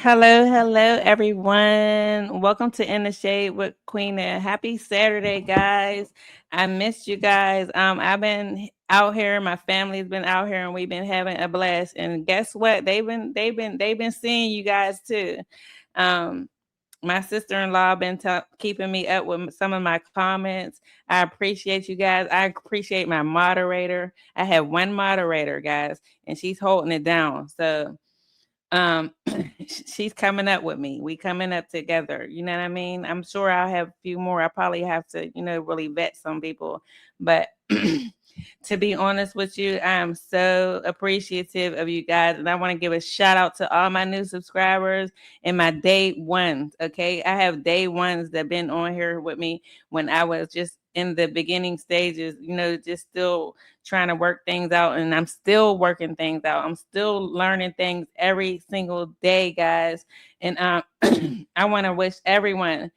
Hello, everyone. Welcome to In the Shade with Queen. Happy Saturday, guys. I missed you guys. I've been out here. My family's been out here, and we've been having a blast. And guess what? They've been seeing you guys too. Um, my sister-in-law been keeping me up with some of my comments. I appreciate you guys. I appreciate my moderator. I have one moderator, guys, and she's holding it down. So she's coming up with me. We coming up together. You know what I mean? I'm sure I'll have a few more. I probably have to, really vet some people. But to be honest with you, I am so appreciative of you guys. And I want to give a shout out to all my new subscribers and my day ones. Okay. I have day ones that been on here with me when I was just in the beginning stages, just still trying to work things out. And I'm still working things out. I'm still learning things every single day, guys. And I want to wish everyone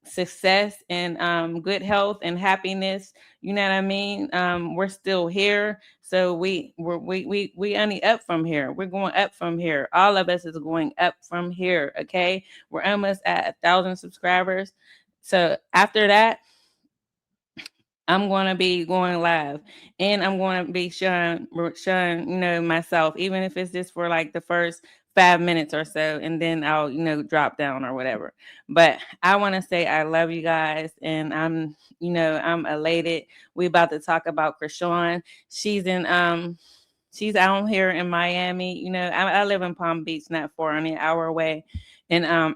success and good health and happiness. You know what I mean? We're still here, so we only up from here. We're going up from here. All of us is going up from here. Okay, we're almost at 1,000 subscribers. So after that, I'm going to be going live, and I'm going to be showing, myself, even if it's just for like the first 5 minutes or so, and then I'll, drop down or whatever. But I want to say I love you guys, and I'm elated. We about to talk about Chrisean. She's out here in Miami. I live in Palm Beach, not far, only an hour away, and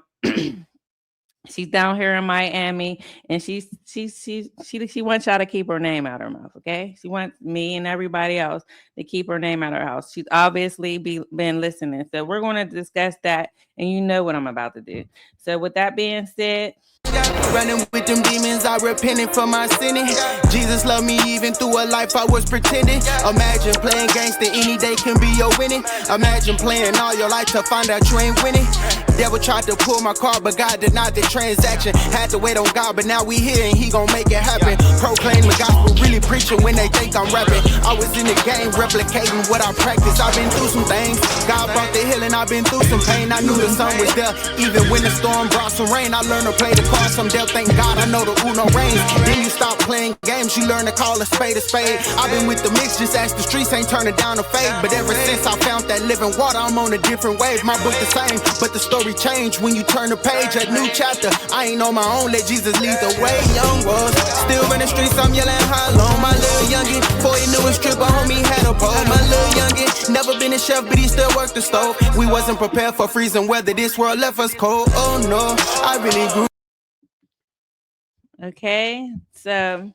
she's down here in Miami, and she wants y'all to keep her name out of her mouth. Okay, she wants me and everybody else to keep her name out of her house. She's obviously been listening, so we're going to discuss that, and you know what I'm about to do. So with that being said, running with them demons, I repented for my sinning. Jesus loved me even through a life I was pretending. Imagine playing gangster, any day can be your winning. Imagine playing all your life to find out you ain't winning. Devil tried to pull my car, but God denied the transaction. Had to wait on God, but now we here and he gon' make it happen. Proclaim the gospel, really preaching when they think I'm rapping. I was in the game, replicating what I practice. I've been through some things. God brought the healing, I've been through some pain. I knew the sun was there, even when the storm brought some rain. I learned to play the cards some dealt, thank God I know the Uno reigns. Then you stop playing games, you learn to call a spade a spade. I've been with the mix, just ask the streets, ain't turning down a fade. But ever since I found that living water, I'm on a different wave. My book the same, but the story changed when you turn the page. A new chapter, I ain't on my own, let Jesus lead the way. Young was still in the streets, I'm yelling how long. My little youngin', before he knew a stripper, homie had a pole. My little youngin', never been a chef, but he still worked the stove. We wasn't prepared for freezing weather, this world left us cold. Oh no, I really grew. okay, so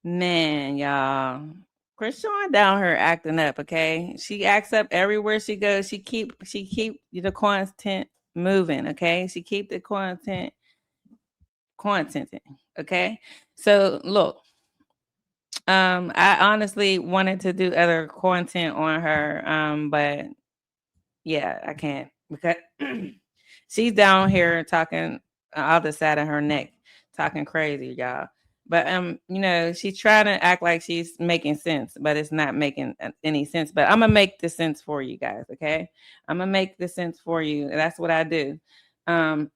man, y'all. Chrisean down here acting up, okay? She acts up everywhere she goes. She keep the content moving, okay? She keep the content, okay? So look, I honestly wanted to do other content on her, but yeah, I can't because she's down here talking out the side of her neck, talking crazy, y'all. But she's trying to act like she's making sense, but it's not making any sense. But I'm gonna make the sense for you guys, okay? I'm gonna make the sense for you. That's what I do. Um,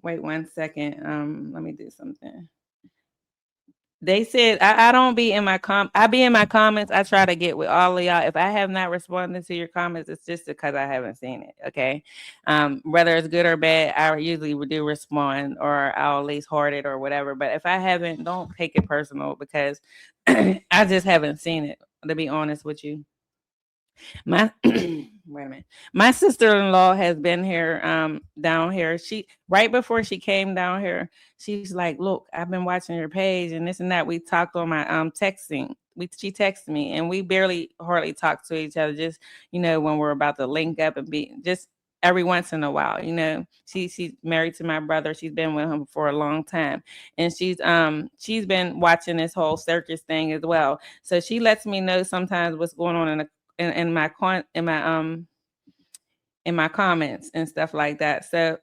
wait 1 second. Let me do something. They said I don't be in my I be in my comments. I try to get with all of y'all. If I have not responded to your comments, it's just because I haven't seen it. Okay. Whether it's good or bad, I usually do respond or I'll at least heart it or whatever. But if I haven't, don't take it personal because I just haven't seen it, to be honest with you. My wait a minute. My sister-in-law has been here down here. She right before she came down here, she's like, "Look, I've been watching your page and this and that." We talked on my texting. She texted me and we barely hardly talk to each other, just when we're about to link up and be just every once in a while. She's married to my brother. She's been with him for a long time. And she's been watching this whole circus thing as well. So she lets me know sometimes what's going on in my comments and stuff like that. So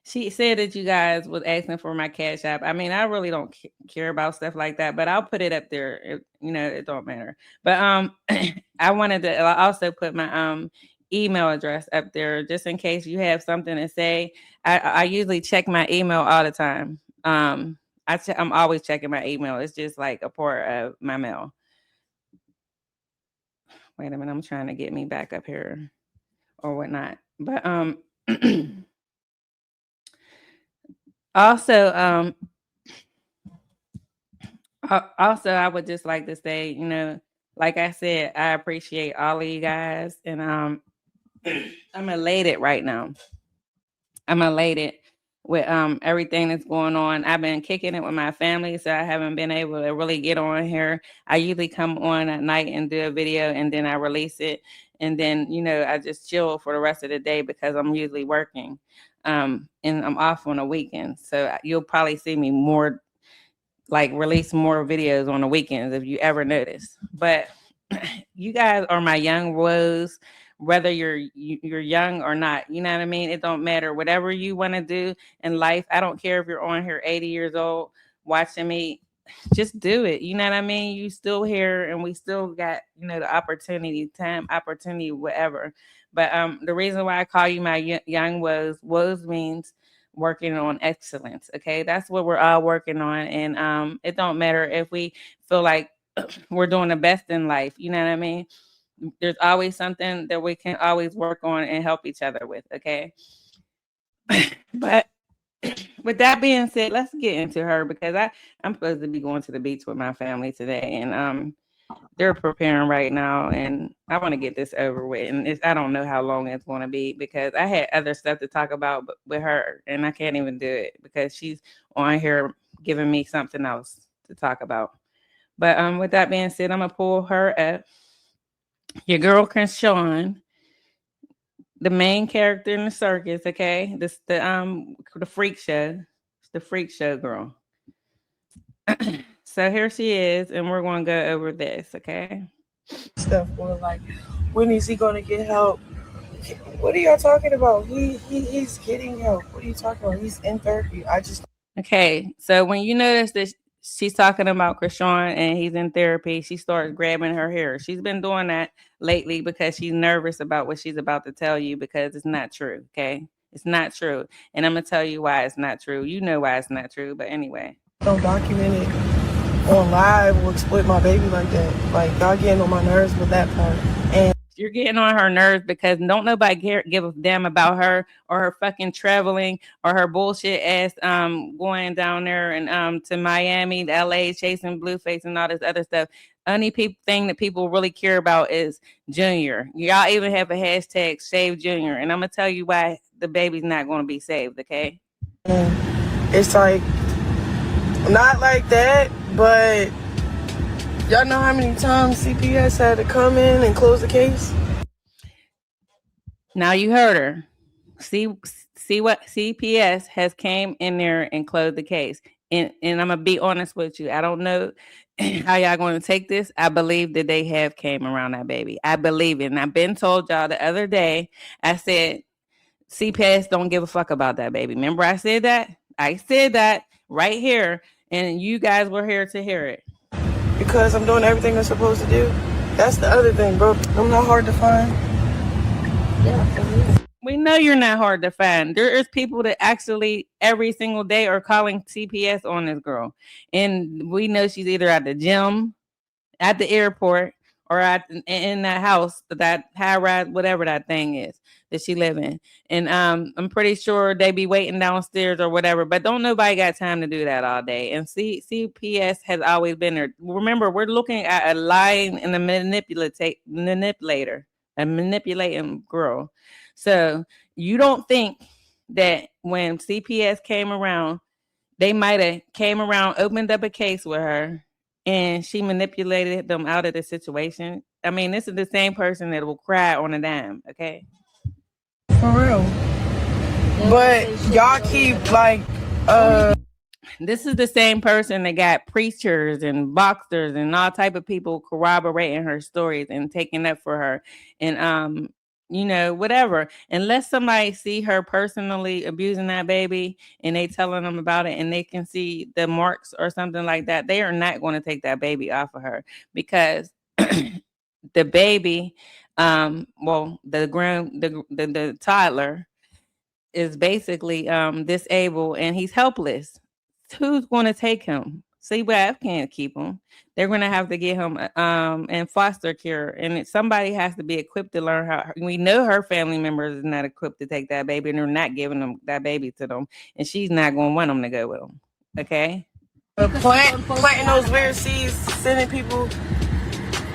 she said that you guys was asking for my cash app. I mean, I really don't care about stuff like that, but I'll put it up there. It don't matter. But I wanted to also put my email address up there just in case you have something to say. I usually check my email all the time. I'm always checking my email. It's just like a part of my mail. Wait a minute, I'm trying to get me back up here or whatnot. But also also I would just like to say, like I said, I appreciate all of you guys, and I'm elated right now. I'm elated with everything that's going on. I've been kicking it with my family, so I haven't been able to really get on here. I usually come on at night and do a video, and then I release it, and then I just chill for the rest of the day because I'm usually working, and I'm off on the weekends. So you'll probably see me more, like release more videos on the weekends if you ever notice. But you guys are my young woes, whether you're young or not. You know what I mean? It don't matter. Whatever you want to do in life, I don't care if you're on here 80 years old watching me. Just do it. You know what I mean? You still here, and we still got the opportunity, time, opportunity, whatever. But the reason why I call you my young woes means working on excellence. Okay, that's what we're all working on, and it don't matter if we feel like we're doing the best in life. You know what I mean? There's always something that we can always work on and help each other with. Okay. But with that being said, let's get into her because I'm supposed to be going to the beach with my family today, and they're preparing right now, and I want to get this over with. And I don't know how long it's going to be because I had other stuff to talk about with her, and I can't even do it because she's on here giving me something else to talk about. But with that being said, I'm gonna pull her up. Your girl Chrisean, the main character in the circus. Okay, this the freak show. It's the freak show girl. So here she is, and we're gonna go over this. Okay. Stuff or like, when is he gonna get help? What are y'all talking about? He's getting help. What are you talking about? He's in therapy. I just Okay, so when you notice that she's talking about Chrisean and he's in therapy, she starts grabbing her hair. She's been doing that lately because she's nervous about what she's about to tell you because it's not true. Okay, it's not true, and I'm gonna tell you why it's not true. You know why it's not true, but anyway. don't document it on live or exploit my baby like that. Like, y'all getting on my nerves with that part. And You're getting on her nerves because don't nobody give a damn about her or her fucking traveling or her bullshit ass going down there and to Miami, LA, chasing Blueface and all this other stuff. Only thing that people really care about is Junior. Y'all even have a hashtag Save Junior, and I'm gonna tell you why the baby's not gonna be saved. Okay. it's like, not like that, but y'all know how many times CPS had to come in and close the case? Now you heard her. See what CPS has came in there and closed the case. And I'm gonna be honest with you. I don't know how y'all going to take this. I believe that they have came around that baby. I believe it. And I've been told y'all the other day. I said CPS don't give a fuck about that baby. Remember I said that? I said that right here, and you guys were here to hear it. Because I'm doing everything I'm supposed to do. That's the other thing, bro. I'm not hard to find. We know you're not hard to find. There is people that actually every single day are calling CPS on this girl. And we know she's either at the gym, at the airport, or in that house, that high rise, whatever that thing is that she live in. And I'm pretty sure they be waiting downstairs or whatever. But don't nobody got time to do that all day. And CPS has always been there. Remember, we're looking at a lying and a manipulator, a manipulating girl. So you don't think that when CPS came around, they might have came around, opened up a case with her, and she manipulated them out of the situation? I mean, this is the same person that will cry on a dime, okay? For real. But y'all keep like This is the same person that got preachers and boxers and all type of people corroborating her stories and taking up for her. And whatever. Unless somebody see her personally abusing that baby and they telling them about it and they can see the marks or something like that, they are not going to take that baby off of her because the baby Well, the toddler is basically disabled and he's helpless. Who's going to take him? CWAF can't keep him. They're going to have to get him in foster care, and somebody has to be equipped to learn how. We know her family members is not equipped to take that baby, and they're not giving them that baby to them, and she's not going to want them to go with them. Okay. Planting those weird seeds, sending people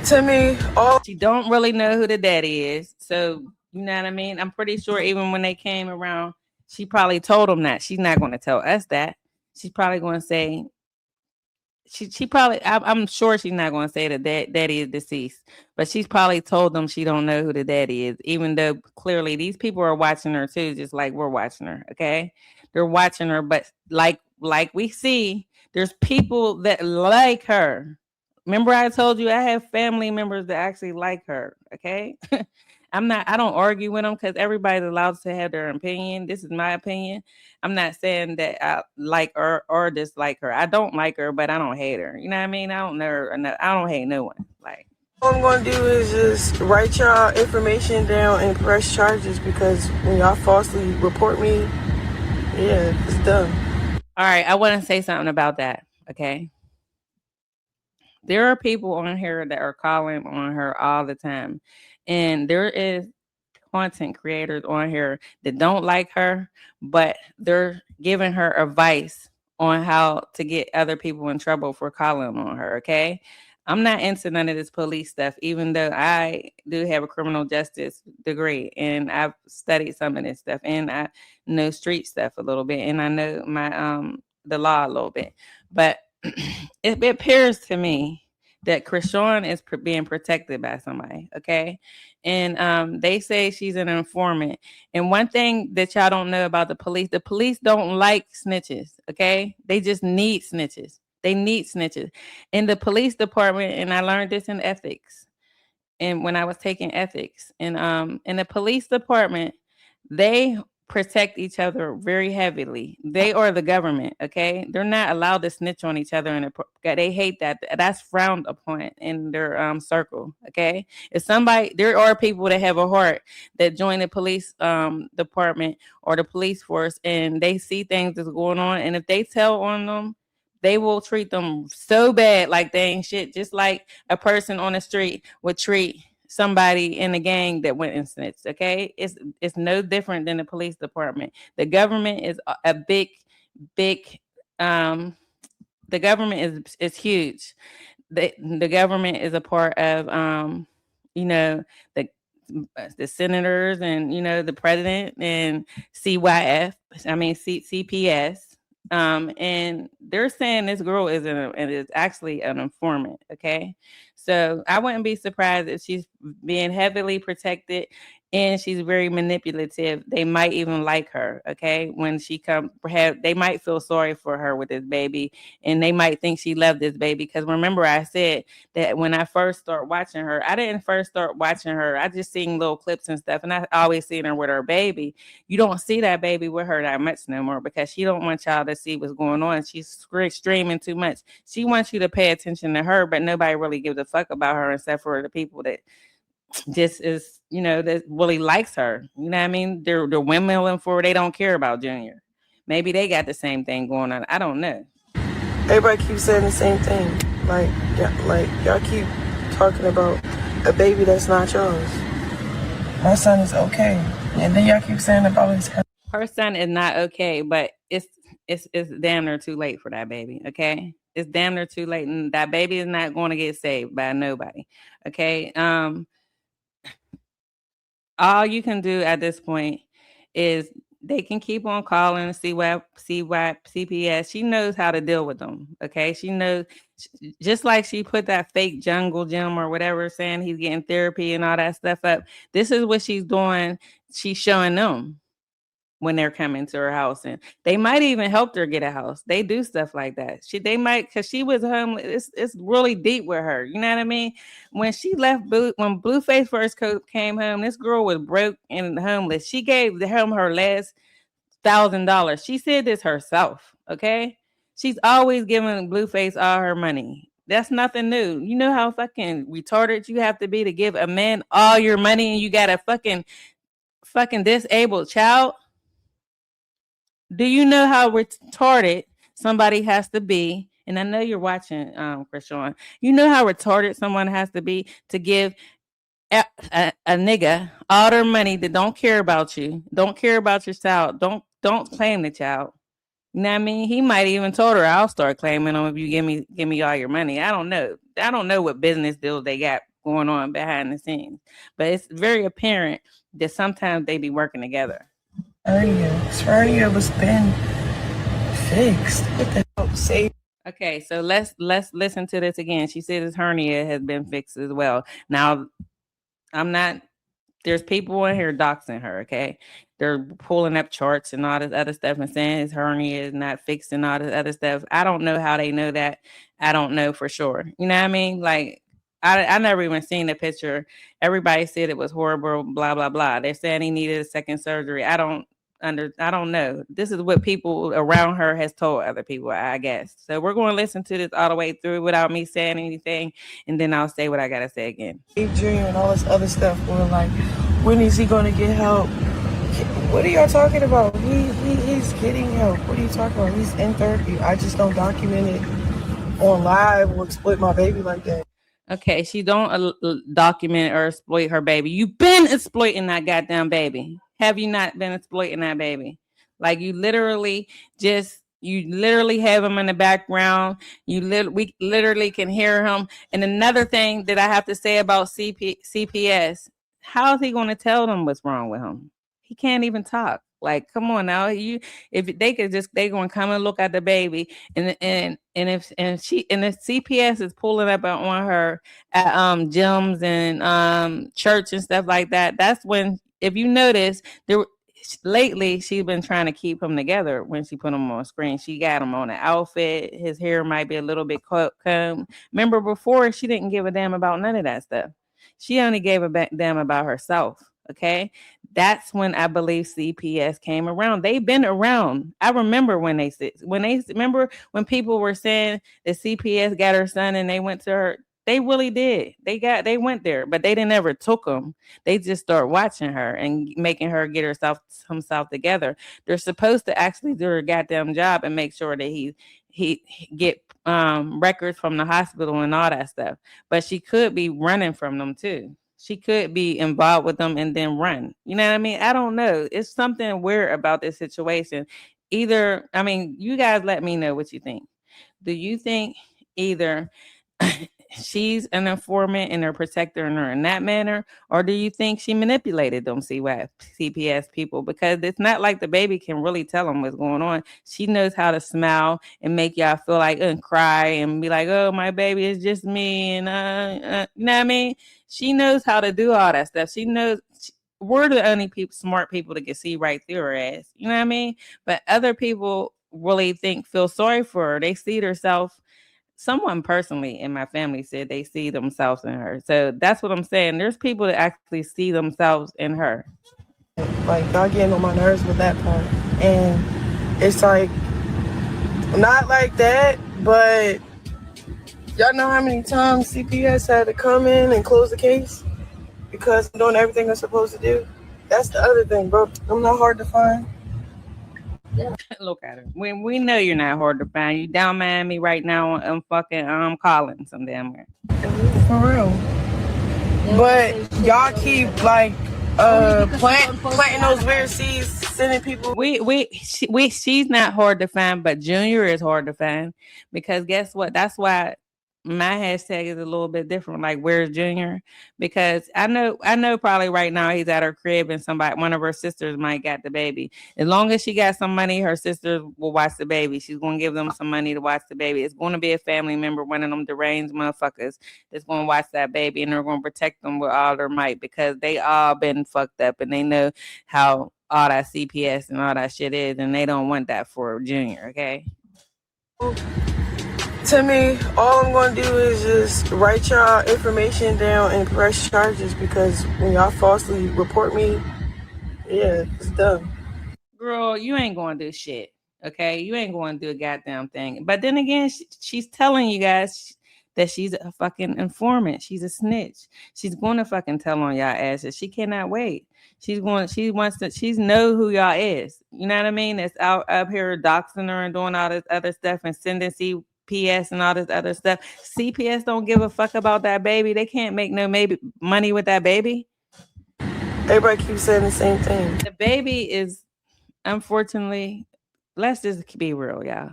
to me. All She don't really know who the daddy is, so you know what I mean. I'm pretty sure even when they came around, she probably told them that. She's not going to tell us that. She's probably going to say she probably I'm sure she's not going to say that daddy is deceased, but she's probably told them she don't know who the daddy is, even though clearly these people are watching her too, just like we're watching her. Okay, they're watching her, but like we see, there's people that like her. Remember, I told you I have family members that actually like her. Okay. I don't argue with them because everybody's allowed to have their opinion. This is my opinion. I'm not saying that I like her or dislike her. I don't like her, but I don't hate her. You know what I mean? I don't know her. I don't hate no one. Like, all I'm gonna do is just write y'all information down and press charges, because when y'all falsely report me, yeah, it's done. all right, I want to say something about that. Okay. There are people on here that are calling on her all the time. And there is content creators on here that don't like her, but they're giving her advice on how to get other people in trouble for calling on her. Okay. I'm not into none of this police stuff, even though I do have a criminal justice degree and I've studied some of this stuff and I know street stuff a little bit and I know my the law a little bit. But it appears to me that Chrisean is being protected by somebody, okay? And they say she's an informant. And one thing that y'all don't know about the police don't like snitches, okay? They just need snitches. They need snitches. In the police department, and I learned this in ethics, and when I was taking ethics, and in the police department, they protect each other very heavily. They are the government, okay? They're not allowed to snitch on each other, and they hate that. That's frowned upon in their circle, okay? If somebody, there are people that have a heart that join the police department or the police force, and they see things that's going on, and if they tell on them, they will treat them so bad like they ain't shit, just like a person on the street would treat somebody in the gang that went and snitched. Okay, it's no different than the police department. The government is a big the government is huge. The government is a part of you know the the senators and the president and CYF. I mean CPS. And they're saying this girl is actually an informant. Okay, so I wouldn't be surprised if she's being heavily protected and she's very manipulative. They might even like her. Okay, when she comes, perhaps they might feel sorry for her with this baby, and they might think she loved this baby. Because remember, I said that when I first started watching her, I didn't first start watching her. I just seen little clips and stuff, and I always seen her with her baby. You don't see that baby with her that much no more because she don't want y'all to see what's going on. She's streaming too much. She wants you to pay attention to her, but nobody really gives a fuck about her except for the people that just is, that really likes her. You know what I mean? They're windmilling for her. They don't care about Junior. Maybe they got the same thing going on. I don't know. Everybody keeps saying the same thing. Like y'all keep talking about a baby that's not yours. My son is okay, and then y'all keep saying about his. Her son is not okay, but it's damn near too late for that baby. Okay, it's damn near too late, and that baby is not going to get saved by nobody. Okay, all you can do at this point is they can keep on calling CPS. She knows how to deal with them. Okay. She knows, just like she put that fake jungle gym or whatever, saying he's getting therapy and all that stuff up. This is what she's doing. She's showing them when they're coming to her house, and they might even help her get a house. They do stuff like that. They might, because she was homeless. It's really deep with her. You know what I mean? When she left, when Blueface first came home, this girl was broke and homeless. She gave him her last $1,000. She said this herself. Okay, she's always giving Blueface all her money. That's nothing new. You know how fucking retarded you have to be to give a man all your money and you got a fucking disabled child? Do you know how retarded somebody has to be? And I know you're watching, Chrisean. You know how retarded someone has to be to give a nigga all their money that don't care about you, don't care about your child, don't claim the child. You know what I mean? He might even told her, "I'll start claiming them if you give me all your money." I don't know. I don't know what business deals they got going on behind the scenes, but it's very apparent that sometimes they be working together. Hernia was been fixed. What the hell? Say. Okay, so let's listen to this again. She said his hernia has been fixed as well. Now, I'm not there's people in here doxing her, okay? They're pulling up charts and all this other stuff and saying his hernia is not fixed and all this other stuff. I don't know how they know that. I don't know for sure. You know what I mean? Like, I never even seen the picture. Everybody said it was horrible, blah, blah, blah. They're saying he needed a second surgery. I don't know. This is what people around her has told other people, I guess. So we're going to listen to this all the way through without me saying anything, and then I'll say what I gotta say again. Junior and all this other stuff. We're like, when is he gonna get help? What are y'all talking about? He's getting help. What are you talking about? He's in therapy. I just don't document it on live or exploit my baby like that. Okay, she don't document or exploit her baby. You've been exploiting that goddamn baby. Have you not been exploiting that baby? Like you literally have him in the background. We literally can hear him. And another thing that I have to say about CPS, how is he going to tell them what's wrong with him? He can't even talk. Like, come on now, if they could just they gonna come and look at the baby, and if CPS is pulling up on her at gyms and church and stuff like that, that's when, if you notice, lately she's been trying to keep him together. When she put him on screen, she got him on an outfit. His hair might be a little bit combed. Remember before, she didn't give a damn about none of that stuff. She only gave a damn about herself. Okay, that's when I believe CPS came around. They've been around. I remember when they remember when people were saying that CPS got her son and they went to her. They really did. They went there, but they didn't ever took them. They just start watching her and making her get himself together. They're supposed to actually do her goddamn job and make sure that he get records from the hospital and all that stuff. But she could be running from them too. She could be involved with them and then run. You know what I mean? I don't know. It's something weird about this situation. Either, I mean, you guys let me know what you think. Do you think either she's an informant and they're protecting her in that manner, or do you think she manipulated them CPS people? Because it's not like the baby can really tell them what's going on. She knows how to smile and make y'all feel like and cry and be like, "Oh, my baby, it's just me," and you know what I mean? She knows how to do all that stuff. She knows. We're the only smart people that can see right through her ass. You know what I mean? But other people really feel sorry for her. They see themselves. Someone personally in my family said they see themselves in her. So that's what I'm saying. There's people that actually see themselves in her. Like, y'all getting on my nerves with that part. And it's like, not like that, but y'all know how many times CPS had to come in and close the case because I'm doing everything I'm supposed to do? That's the other thing, bro. I'm not hard to find. Look at her. We know you're not hard to find. You down Miami right now on fucking calling some damn where. For real. But y'all keep like planting those weird seeds, sending people. She's not hard to find, but Junior is hard to find because guess what? That's why my hashtag is a little bit different. Like, where's Junior? Because I know probably right now he's at her crib and one of her sisters might got the baby. As long as she got some money, her sister will watch the baby. She's going to give them some money to watch the baby. It's going to be a family member, one of them deranged motherfuckers that's going to watch that baby, and they're going to protect them with all their might because they all been fucked up and they know how all that CPS and all that shit is, and they don't want that for Junior, okay? To me, all I'm going to do is just write y'all information down and press charges because when y'all falsely report me, yeah, it's done. Girl, you ain't going to do shit, okay? You ain't going to do a goddamn thing. But then again, she's telling you guys that she's a fucking informant. She's a snitch. She's going to fucking tell on y'all asses. She cannot wait. She wants to, she's know who y'all is. You know what I mean? That's out up here doxing her and doing all this other stuff and sending CPS and all this other stuff. CPS don't give a fuck about that baby. They can't make no maybe money with that baby. Everybody keeps saying the same thing. The baby is, unfortunately, let's just be real, y'all.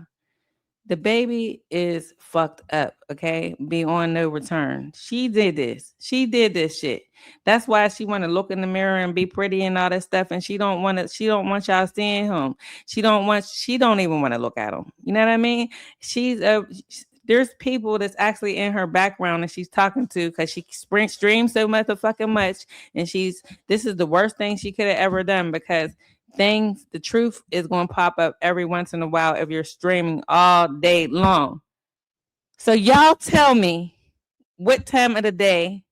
The baby is fucked up, okay? Beyond no return. She did this. She did this shit. That's why she want to look in the mirror and be pretty and all that stuff. And she don't want y'all seeing him. She don't even want to look at him. You know what I mean? There's people that's actually in her background and she's talking to because she streams so much and this is the worst thing she could have ever done because the truth is going to pop up every once in a while if you're streaming all day long. So y'all tell me what time of the day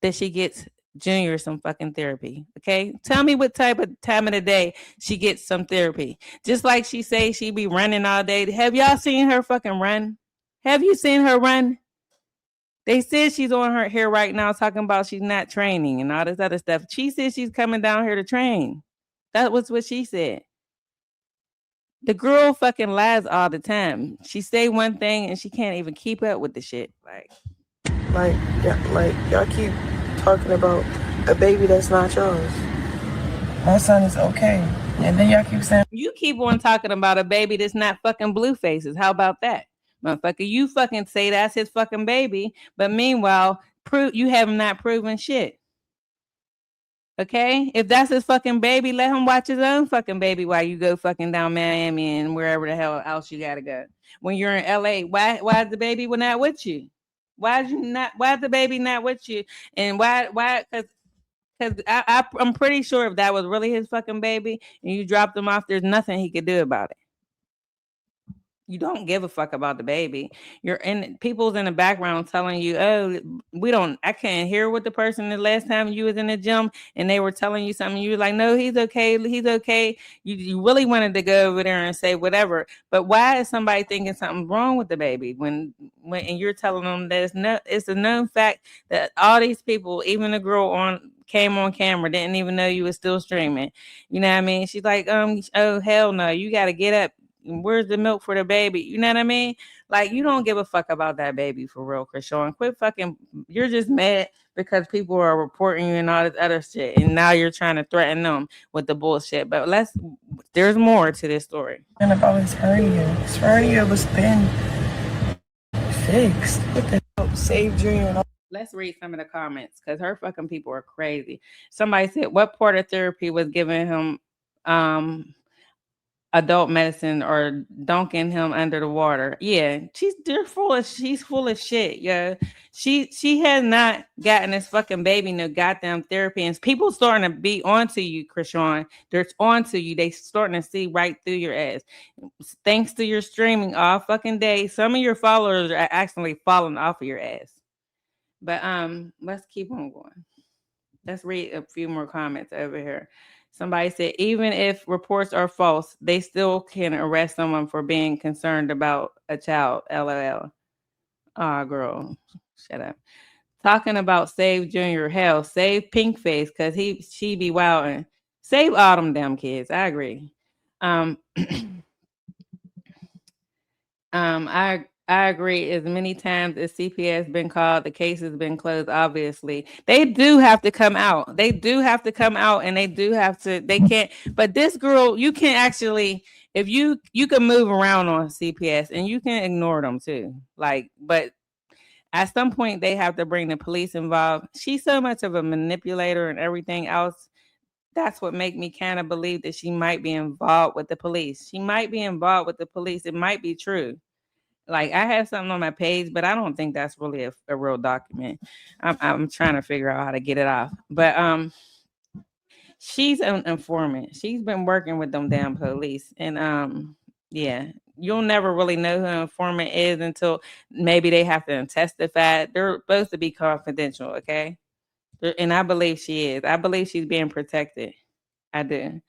that she gets Junior some fucking therapy, okay? Tell me what type of time of the day she gets some therapy. Just like she say she be running all day. Have y'all seen her fucking run? Have you seen her run? They said she's on her here right now talking about she's not training and all this other stuff. She said she's coming down here to train. That was what she said. The girl fucking lies all the time. She say one thing and she can't even keep up with the shit. Like y'all keep talking about a baby that's not yours. My son is okay. And then y'all keep saying you keep on talking about a baby that's not fucking Blueface's. How about that? Motherfucker, you fucking say that's his fucking baby, but meanwhile, you have not proven shit. Okay? If that's his fucking baby, let him watch his own fucking baby while you go fucking down Miami and wherever the hell else you gotta go. When you're in LA, why is the baby not with you? Why is the baby not with you? And why because I'm pretty sure if that was really his fucking baby and you dropped him off, there's nothing he could do about it. You don't give a fuck about the baby. People's in the background telling you, oh, I can't hear what the person the last time you was in the gym and they were telling you something. You were like, no, he's okay. He's okay. You really wanted to go over there and say whatever. But why is somebody thinking something's wrong with the baby when and you're telling them that it's a known fact that all these people, even the girl came on camera, didn't even know you were still streaming. You know what I mean? She's like, oh, hell no, you got to get up. Where's the milk for the baby? You know what I mean? Like, you don't give a fuck about that baby for real, Chrisean. Quit fucking, you're just mad because people are reporting you and all this other shit. And now you're trying to threaten them with the bullshit. But there's more to this story. And about his hernia. His hernia was been fixed. What the hell? Save Junior. Let's read some of the comments because her fucking people are crazy. Somebody said, what part of therapy was giving him adult medicine or dunking him under the water? Yeah, she's full of shit. Yeah, she has not gotten this fucking baby no goddamn therapy, and people starting to be onto you, Chrisean. They're onto you. They starting to see right through your ass. Thanks to your streaming all fucking day, some of your followers are actually falling off of your ass. But let's keep on going. Let's read a few more comments over here. Somebody said, even if reports are false, they still can arrest someone for being concerned about a child. LOL. Ah, girl, shut up. Talking about save Junior. Hell, save Pink Face because she be wilding. Save all them damn kids. I agree. I agree. As many times as CPS been called, the case has been closed. Obviously, they do have to come out. They do have to come out, and they do have to. They can't. But this girl, you can actually, if you can move around on CPS, and you can ignore them too. But at some point, they have to bring the police involved. She's so much of a manipulator and everything else. That's what make me kind of believe that she might be involved with the police. She might be involved with the police. It might be true. Like, I have something on my page, but I don't think that's really a real document. I'm trying to figure out how to get it off. But she's an informant. She's been working with them damn police. And yeah, you'll never really know who an informant is until maybe they have to testify. They're supposed to be confidential, okay? And I believe she is. I believe she's being protected. I do.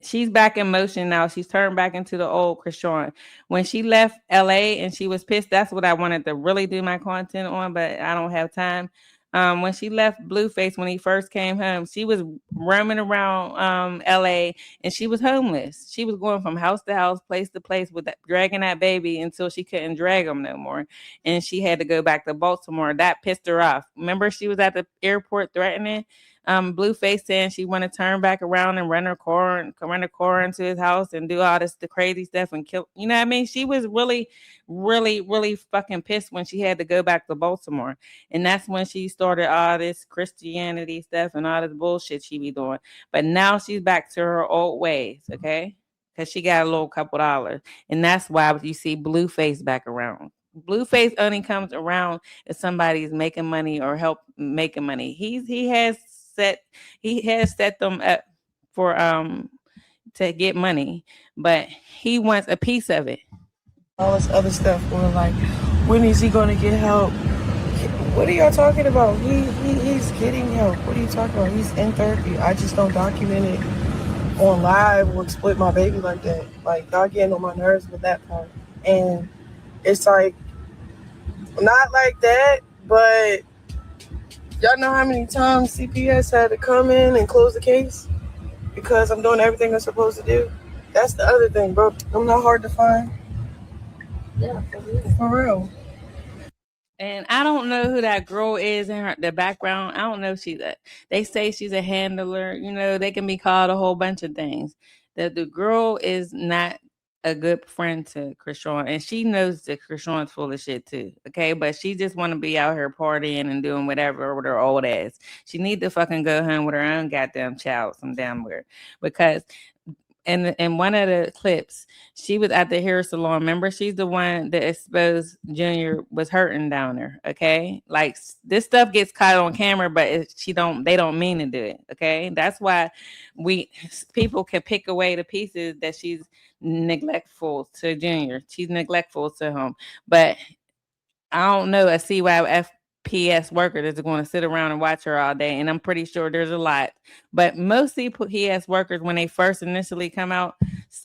she's back in motion now. She's turned back into the old Chrisean. When she left LA and she was pissed, that's what I wanted to really do my content on, but I don't have time. When she left Blueface when he first came home, she was roaming around LA and she was homeless. She was going from house to house, place to place with that, dragging that baby until she couldn't drag him no more. And she had to go back to Baltimore. That pissed her off. Remember, she was at the airport threatening Blueface saying she want to turn back around and run a car into his house and do all this the crazy stuff and kill. You know what I mean? She was really, really, really fucking pissed when she had to go back to Baltimore, and that's when she started all this Christianity stuff and all this bullshit she be doing. But now she's back to her old ways, okay? Because she got a little couple dollars, and that's why you see Blueface back around. Blueface only comes around if somebody's making money or help making money. He has set them up for to get money, but he wants a piece of it. All this other stuff. Or like, when is he gonna get help? What are y'all talking about? He's getting help. What are you talking about? He's in therapy. I just don't document it on live or exploit my baby like that. Like, y'all getting on my nerves with that part. And it's like, not like that, but y'all know how many times CPS had to come in and close the case because I'm doing everything I'm supposed to do? That's the other thing, bro. I'm not hard to find. Yeah, for real. And I don't know who that girl is in the background. I don't know if she's a. They say she's a handler. You know, they can be called a whole bunch of things. The girl is not a good friend to Chrisean, and she knows that Chrisean's full of shit too. Okay, but she just want to be out here partying and doing whatever with her old ass. She need to fucking go home with her own goddamn child some damn where, because in one of the clips, she was at the hair salon. Remember, she's the one that exposed Junior was hurting down there. Okay, like this stuff gets caught on camera, but they don't mean to do it. Okay, that's why people can pick away the pieces that she's neglectful to Junior. She's neglectful to him, but I don't know a CYFPS worker that's going to sit around and watch her all day. And I'm pretty sure there's a lot. But most CPS workers, when they first initially come out,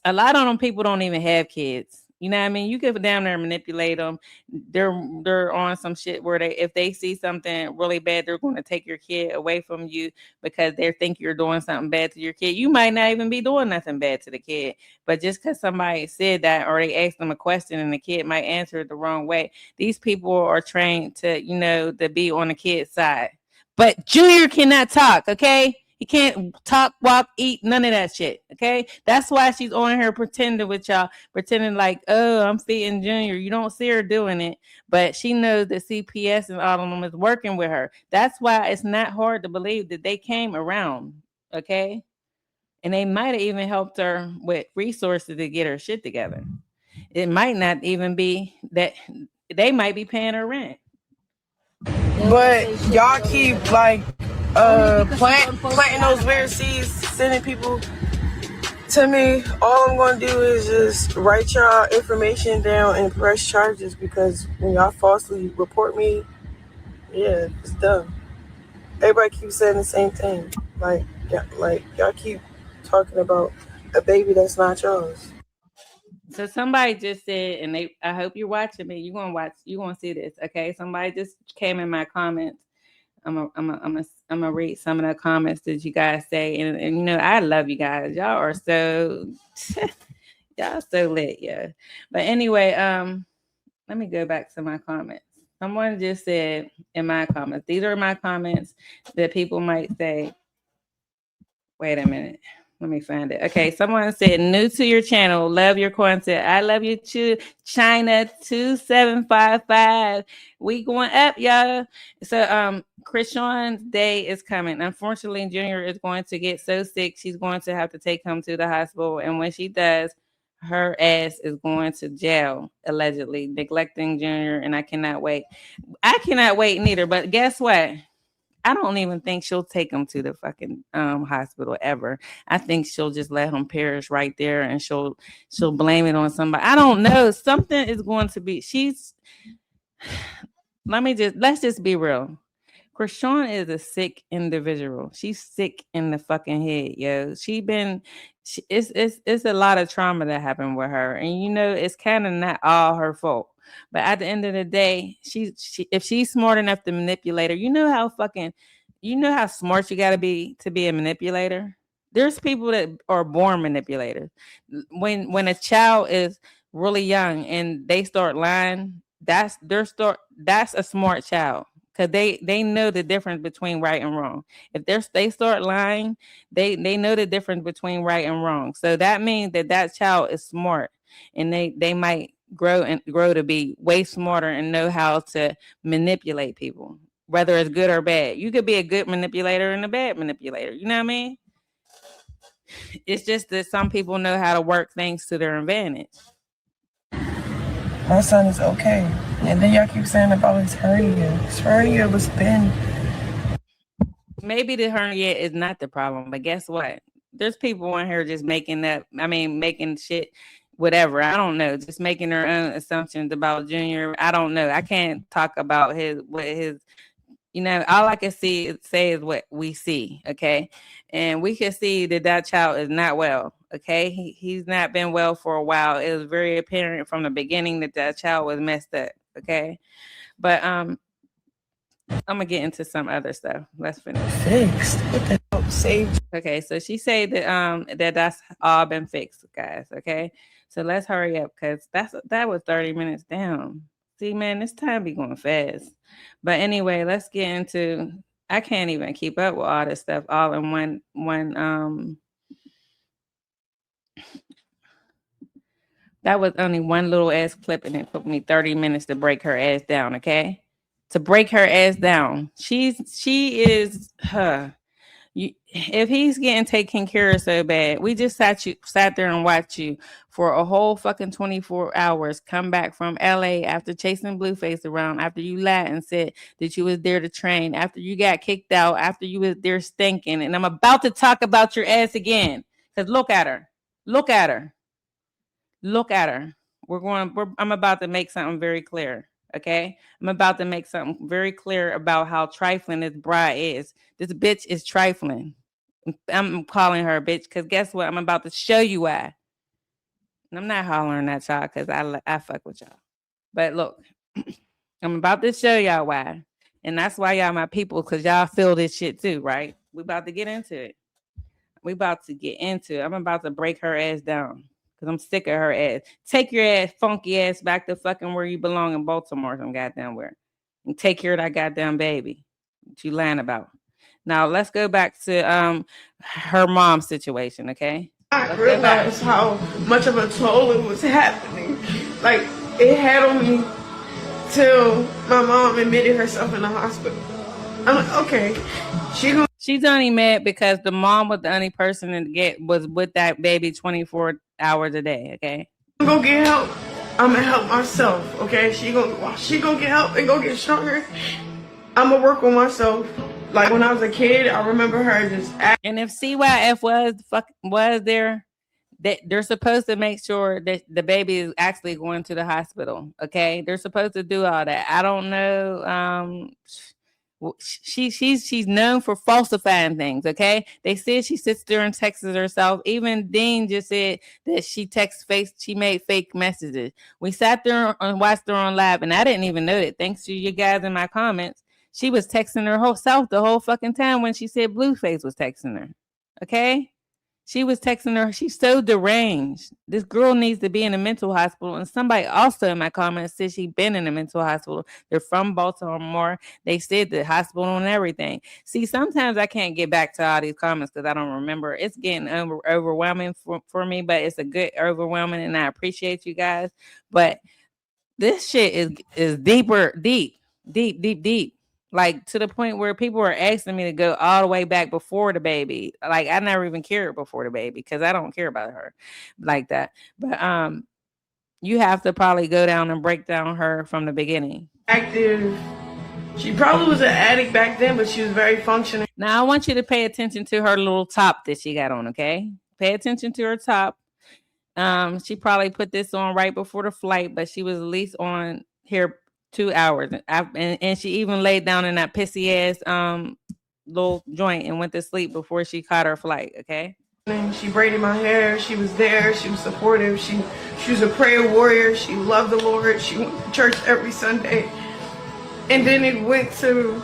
a lot of them people don't even have kids. You know what I mean? You could down there and manipulate them. They're on some shit where if they see something really bad, they're going to take your kid away from you because they think you're doing something bad to your kid. You might not even be doing nothing bad to the kid, but just because somebody said that or they asked them a question and the kid might answer it the wrong way, these people are trained to, to be on the kid's side. But Junior cannot talk, okay? He can't talk, walk, eat, none of that shit. Okay. That's why she's on here pretending with y'all, pretending like, oh, I'm feeding Junior. You don't see her doing it, but she knows that CPS and all of them is working with her. That's why it's not hard to believe that they came around. Okay. And they might have even helped her with resources to get her shit together. It might not even be that they might be paying her rent. But y'all keep like planting those weird seeds, sending people to me. All I'm gonna do is just write y'all information down and press charges, because when y'all falsely report me, yeah, it's done. Everybody keeps saying the same thing. Like y'all keep talking about a baby that's not yours. So somebody just said, and I hope you're watching me. You're gonna see this, okay? Somebody just came in my comments. I'm gonna read some of the comments that you guys say, and I love you guys. Y'all are so y'all so lit, yeah. But anyway, let me go back to my comments. Someone just said in my comments, these are my comments that people might say. Wait a minute. Let me find it. Okay, someone said, new to your channel, love your content. I love you too, China 2755. We going up, y'all. So Chrisean's day is coming. Unfortunately, Junior is going to get so sick, she's going to have to take him to the hospital. And when she does, her ass is going to jail, allegedly, neglecting Junior. And I cannot wait. I cannot wait neither. But guess what? I don't even think she'll take him to the fucking hospital ever. I think she'll just let him perish right there, and she'll blame it on somebody. I don't know. Something is going to be. Let's just be real. Chrisean is a sick individual. She's sick in the fucking head, yo. It's a lot of trauma that happened with her, and it's kind of not all her fault. But at the end of the day, if she's smart enough to manipulate her, you know how smart you got to be a manipulator. There's people that are born manipulators. When a child is really young and they start lying, that's a smart child because they know the difference between right and wrong. If they start lying, they know the difference between right and wrong. So that means that child is smart, and they might grow to be way smarter and know how to manipulate people, whether it's good or bad. You could be a good manipulator and a bad manipulator. You know what I mean? It's just that some people know how to work things to their advantage. My son is okay. And then y'all keep saying about his hernia. His hernia was thin. Maybe the hernia is not the problem, but guess what? There's people in here just making shit, whatever. I don't know, just making their own assumptions about Junior. I don't know. I can't talk about all I can say is what we see, okay? And we can see that child is not well, okay? He's not been well for a while. It was very apparent from the beginning that child was messed up, okay? But I'm gonna get into some other stuff. Let's finish. Fixed. What the hell? Saved. Okay, so she said that that's all been fixed, guys. Okay, so let's hurry up because that was 30 minutes down. See, man, this time be going fast. But anyway, let's get into. I can't even keep up with all this stuff all in one. That was only one little ass clip, and it took me 30 minutes to break her ass down. Okay, to break her ass down. She is her. If he's getting taken care of so bad, we just sat there and watched you for a whole fucking 24 hours come back from LA after chasing Blueface around, after you lied and said that you was there to train, after you got kicked out, after you was there stinking. And I'm about to talk about your ass again. Because look at her. Look at her. Look at her. I'm about to make something very clear. Okay, I'm about to make something very clear about how trifling this bride is. This bitch is trifling. I'm calling her a bitch because guess what? I'm about to show you why. And I'm not hollering at y'all because I fuck with y'all. But look, I'm about to show y'all why. And that's why y'all my people, because y'all feel this shit too, right? We about to get into it. I'm about to break her ass down. Because I'm sick of her ass. Take your ass, funky ass, back to fucking where you belong in Baltimore, some goddamn where. And take care of that goddamn baby. What you lying about. Now, let's go back to her mom's situation, okay? I realized how much of a toll it was happening. Like, it had on me till my mom admitted herself in the hospital. I'm like, okay, she's only mad because the mom was the only person that was with that baby 24 hours a day, okay? Go get help. I'm gonna help myself, okay? She gonna get help and go get stronger. I'm gonna work on myself. Like when I was a kid, I remember her just and if CYF was there, they're supposed to make sure that the baby is actually going to the hospital, okay? They're supposed to do all that. I don't know. She's known for falsifying things, okay? They said she sits there and texts herself. Even Dean just said that she made fake messages. We sat there and watched her on live, and I didn't even know that. Thanks to you guys in my comments, she was texting her whole self the whole fucking time when she said Blueface was texting her, okay? She was texting her. She's so deranged. This girl needs to be in a mental hospital. And somebody also in my comments said she's been in a mental hospital. They're from Baltimore. They said the hospital and everything. See, sometimes I can't get back to all these comments because I don't remember. It's getting overwhelming for me, but it's a good overwhelming, and I appreciate you guys. But this shit is deep. Like to the point where people are asking me to go all the way back before the baby. Like I never even cared before the baby because I don't care about her like that. But you have to probably go down and break down her from the beginning. Active. She probably was an addict back then, but she was very functioning. Now I want you to pay attention to her little top that she got on, okay? Pay attention to her top. She probably put this on right before the flight, but she was at least on here 2 hours. And she even laid down in that pissy ass little joint and went to sleep before she caught her flight. Okay. And she braided my hair. She was there. She was supportive. She was a prayer warrior. She loved the Lord. She went to church every Sunday. And then it went to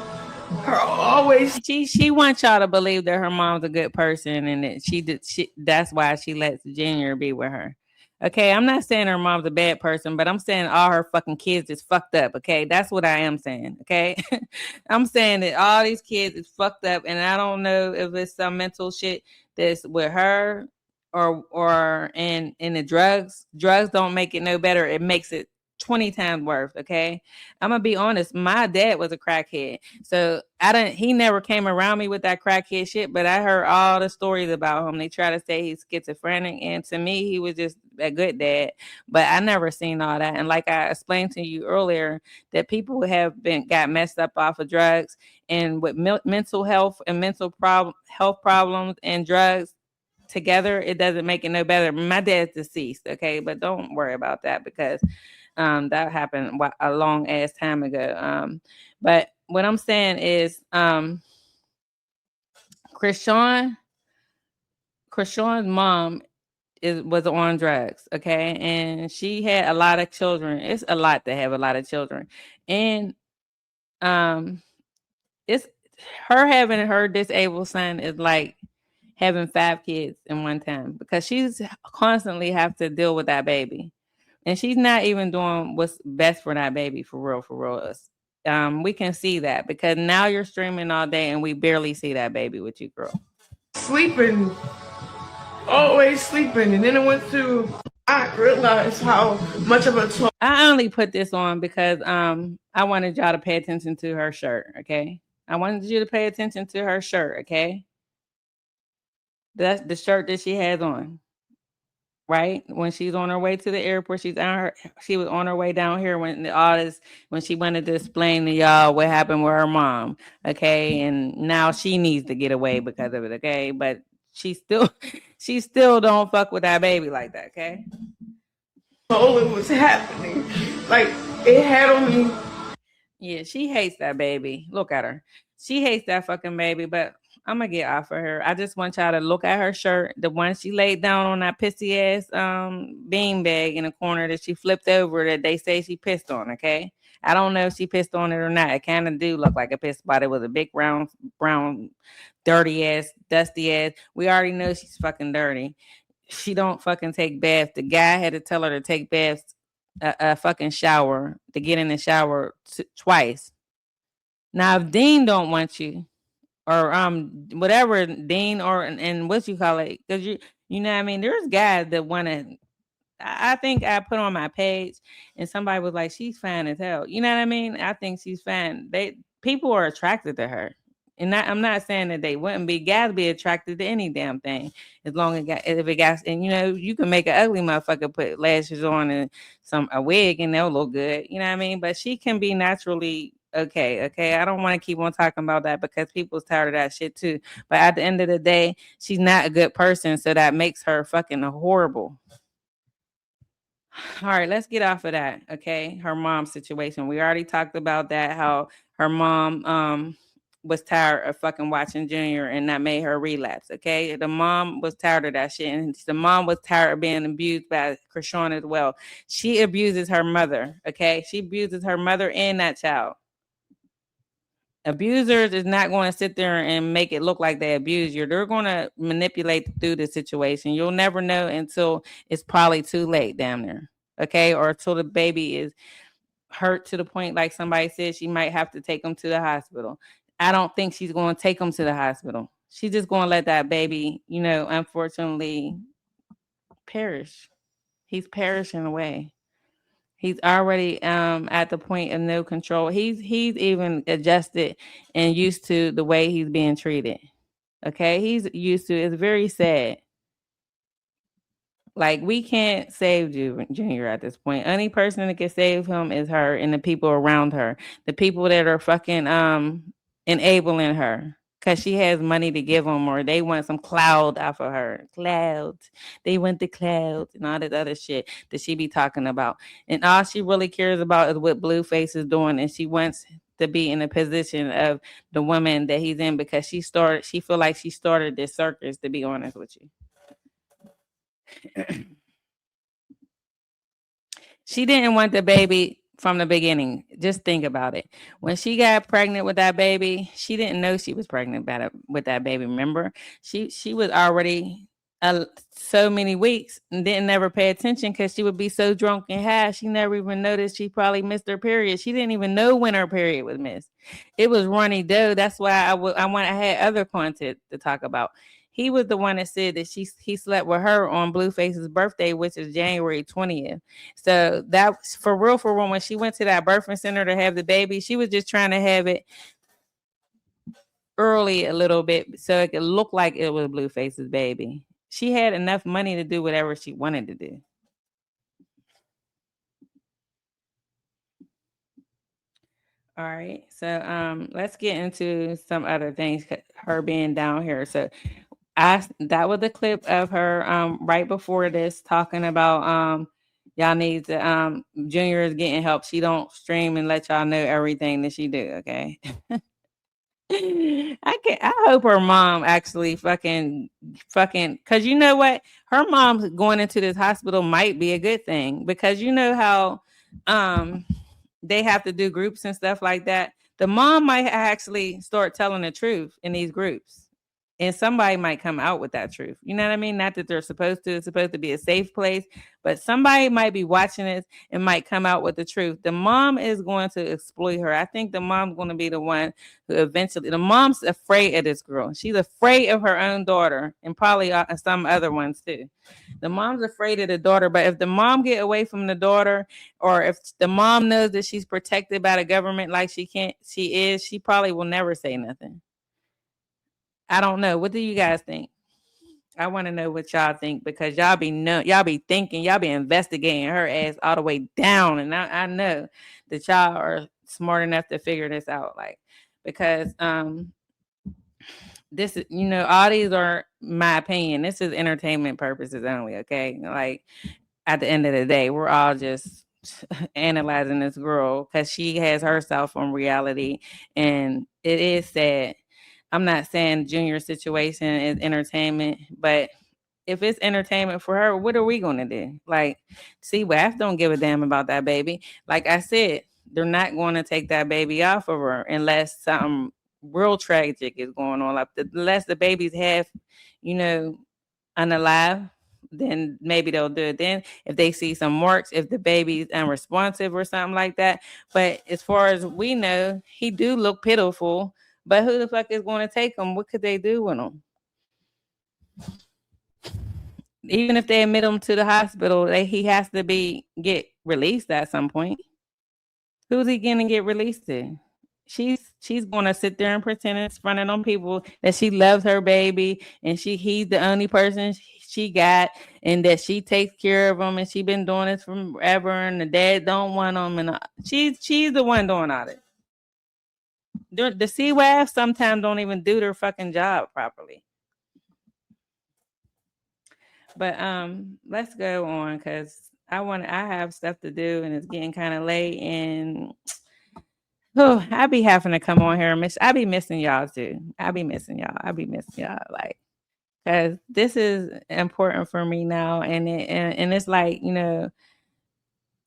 her always. She wants y'all to believe that her mom's a good person and that that's why she lets Junior be with her. Okay, I'm not saying her mom's a bad person, but I'm saying all her fucking kids is fucked up. Okay, that's what I am saying. Okay, I'm saying that all these kids is fucked up, and I don't know if it's some mental shit that's with her or in the drugs. Drugs don't make it no better. It makes it 20 times worse. Okay, I'm gonna be honest. My dad was a crackhead, so he never came around me with that crackhead shit, but I heard all the stories about him. They try to say he's schizophrenic, and to me, he was just a good dad, but I never seen all that. And like I explained to you earlier, that people have got messed up off of drugs and with mental health and health problems and drugs together, it doesn't make it no better. My dad's deceased, okay, but don't worry about that because that happened a long ass time ago. But what I'm saying is, Chrisean's mom was on drugs, okay, and she had a lot of children. It's a lot to have a lot of children, and it's her having her disabled son is like having 5 kids in one time because she's constantly have to deal with that baby. And she's not even doing what's best for that baby for real, for real. We can see that because now you're streaming all day and we barely see that baby with you, girl. Sleeping, always sleeping. And then it went to, I realized how much of a toll. I only put this on because I wanted y'all to pay attention to her shirt, okay? I wanted you to pay attention to her shirt, okay? That's the shirt that she has on. Right when she's on her way to the airport, she was on her way down here when she wanted to explain to y'all what happened with her mom, okay, and now she needs to get away because of it, okay, but she still don't fuck with that baby like that, okay. All it was happening, like it had on me. Yeah, she hates that baby. Look at her. She hates that fucking baby, but I'm gonna get off of her. I just want y'all to look at her shirt, the one she laid down on that pissy ass bean bag in the corner that she flipped over that they say she pissed on, okay? I don't know if she pissed on it or not. It kind of do look like a piss spot. It was a big round, brown, dirty ass, dusty ass. We already know she's fucking dirty. She don't fucking take baths. The guy had to tell her to take baths, a fucking shower, to get in the shower twice. Now, if Dean don't want you, or whatever Dean or and what you call it, because you know what I mean, there's guys that want to. I think I put on my page and somebody was like, she's fine as hell. You know what I mean? I think she's fine. People are attracted to her. And I'm not saying that they wouldn't be. Guys be attracted to any damn thing as long as if it got, and you know, you can make an ugly motherfucker put lashes on and a wig and they'll look good. You know what I mean? But she can be naturally okay. I don't want to keep on talking about that because people's tired of that shit too. But at the end of the day, she's not a good person, so that makes her fucking horrible. All right, let's get off of that. Okay, her mom situation. We already talked about that. How her mom was tired of fucking watching Junior, and that made her relapse. Okay, the mom was tired of that shit, and the mom was tired of being abused by Chrisean as well. She abuses her mother. Okay, she abuses her mother and that child. Abusers is not going to sit there and make it look like they abuse you. They're going to manipulate through the situation. You'll never know until it's probably too late down there. Okay, or until the baby is hurt to the point, like somebody said, she might have to take them to the hospital. I don't think she's going to take them to the hospital. She's just going to let that baby, you know, unfortunately perish. He's perishing away. He's already at the point of no control. He's even adjusted and used to the way he's being treated. Okay, he's used to. It's very sad. Like, we can't save Junior at this point. Only person that can save him is her and the people around her, the people that are fucking enabling her. because she has money to give them, or they want some cloud off of her. Cloud. They want the cloud and all that other shit that she be talking about. And all she really cares about is what Blueface is doing. And she wants to be in a position of the woman that he's in because she feel like she started this circus, to be honest with you. She didn't want the baby from the beginning. Just think about it. When she got pregnant with that baby, she didn't know she was pregnant with that baby. Remember, she was already so many weeks and didn't never pay attention because she would be so drunk and high. She never even noticed she probably missed her period. She didn't even know when her period was missed. It was runny dough. That's why I had other content to talk about. He was the one that said that he slept with her on Blueface's birthday, which is January 20th. So that's for real, when she went to that birthing center to have the baby, she was just trying to have it early a little bit so it could look like it was Blueface's baby. She had enough money to do whatever she wanted to do. All right. So let's get into some other things, her being down here. So that was a clip of her right before this talking about y'all need to Junior is getting help. She don't stream and let y'all know everything that she do, okay? I hope her mom actually fucking because you know what, her mom's going into this hospital might be a good thing, because you know how they have to do groups and stuff like that. The mom might actually start telling the truth in these groups, and somebody might come out with that truth. You know what I mean? Not that they're supposed to. It's supposed to be a safe place, but somebody might be watching this and might come out with the truth. The mom is going to exploit her. I think the mom's going to be the one who eventually, the mom's afraid of this girl. She's afraid of her own daughter, and probably some other ones too. The mom's afraid of the daughter, but if the mom get away from the daughter, or if the mom knows that she's protected by the government like she probably will never say nothing. I don't know. What do you guys think? I want to know what y'all think, because y'all be thinking, y'all be investigating her ass all the way down, and I know that y'all are smart enough to figure this out, like, because this is, all these are my opinion. This is entertainment purposes only, okay? Like, at the end of the day, we're all just analyzing this girl because she has herself on reality, and it is sad. I'm not saying Junior's situation is entertainment, but if it's entertainment for her, what are we going to do? Like, see, WAF don't give a damn about that baby. Like I said, they're not going to take that baby off of her unless something real tragic is going on. Like, unless the baby's half, unalive, then maybe they'll do it. Then if they see some marks, if the baby's unresponsive or something like that. But as far as we know, he do look pitiful. But who the fuck is going to take him? What could they do with him? Even if they admit him to the hospital, he has to get released at some point. Who's he going to get released to? She's going to sit there and pretend in front of them people that she loves her baby, and he's the only person she got, and that she takes care of him, and she been doing this forever, and the dad don't want him, and she's the one doing all it. The CWAF sometimes don't even do their fucking job properly. But let's go on, because I have stuff to do, and it's getting kind of late, and I be having to come on here and I be missing y'all too. I be missing y'all, like, because this is important for me now, and it's like,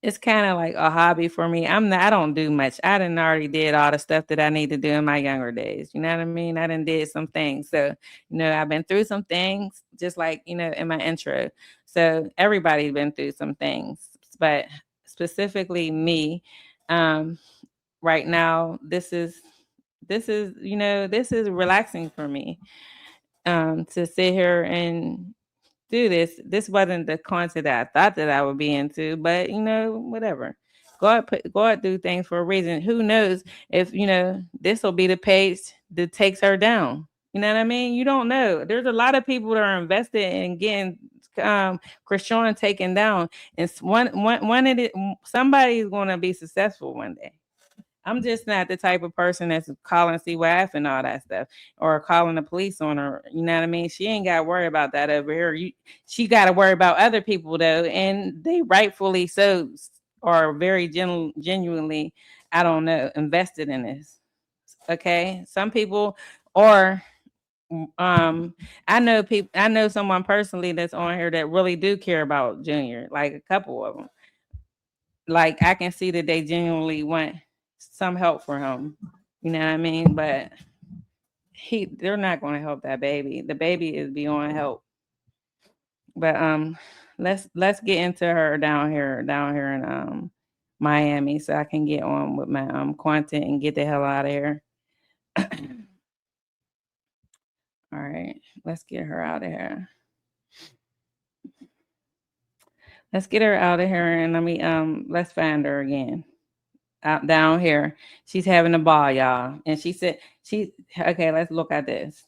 it's kind of like a hobby for me. I don't do much. I done already did all the stuff that I need to do in my younger days. You know what I mean? I done did some things. So, I've been through some things, just like, in my intro. So everybody's been through some things, but specifically me, right now, this is relaxing for me, to sit here and do this. This wasn't the content that I thought that I would be into, but whatever. God do things for a reason. Who knows if this will be the page that takes her down. You know what I mean? You don't know. There's a lot of people that are invested in getting Chrisean taken down, and one of it, somebody's going to be successful one day. I'm just not the type of person that's calling CYF and all that stuff or calling the police on her. You know what I mean? She ain't got to worry about that over here. She got to worry about other people though, and they rightfully so are very genuinely, I don't know, invested in this. Okay, some people or I know people. I know someone personally that's on here that really do care about Junior, like a couple of them. Like I can see that they genuinely want some help for him. You know what I mean? But they're not going to help that baby. The baby is beyond help. But let's get into her down here in Miami, so I can get on with my content and get the hell out of here. All right, let's get her out of here. Let's get her out of here and let's find her again. Out down here. She's having a ball, y'all. And she said okay, let's look at this.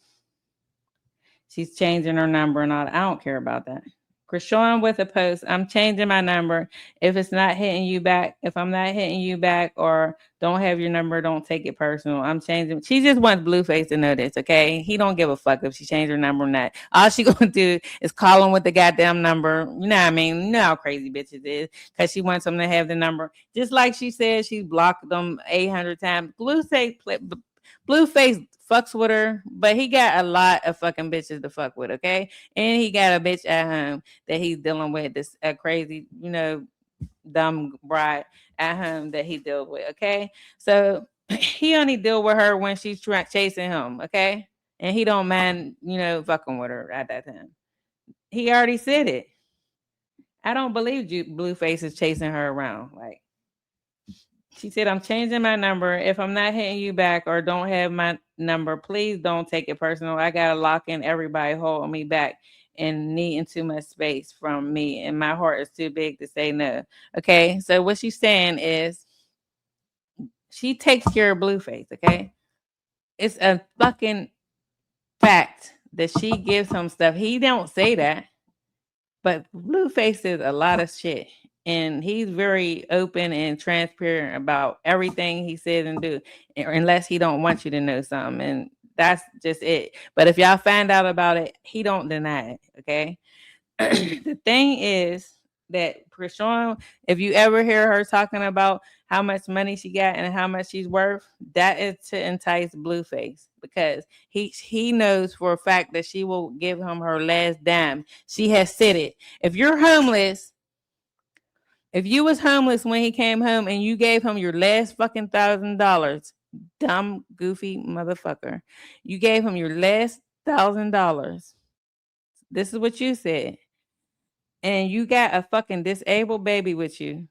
She's changing her number and all. I don't care about that. Chrisean with a post. I'm changing my number. If it's not hitting you back, if I'm not hitting you back or don't have your number, don't take it personal. I'm changing. She just wants Blueface to know this, okay? He don't give a fuck if she changed her number or not. All she gonna do is call him with the goddamn number. You know what I mean? You know how crazy bitches is because she wants him to have the number. Just like she said, she blocked them 800 times. Blueface fucks with her, but he got a lot of fucking bitches to fuck with, okay? And he got a bitch at home that he's dealing with, this crazy, dumb bride at home that he deals with, okay? So he only deal with her when she's chasing him, okay? And he don't mind, fucking with her at that time. He already said it. I don't believe you. Blueface is chasing her around, like. She said, I'm changing my number. If I'm not hitting you back or don't have my number, please don't take it personal. I got to lock in everybody holding me back and needing too much space from me. And my heart is too big to say no. Okay. So what she's saying is she takes care of Blueface. Okay. It's a fucking fact that she gives him stuff. He don't say that, but Blueface is a lot of shit. And he's very open and transparent about everything he says and do, unless he don't want you to know something. And that's just it. But if y'all find out about it, he don't deny it. Okay. The thing is that Chrisean, if you ever hear her talking about how much money she got and how much she's worth, that is to entice Blueface because he knows for a fact that she will give him her last dime. She has said it. If you're homeless, if you was homeless when he came home and you gave him your last fucking $1,000, dumb, goofy motherfucker, you gave him your last $1,000. This is what you said. And you got a fucking disabled baby with you.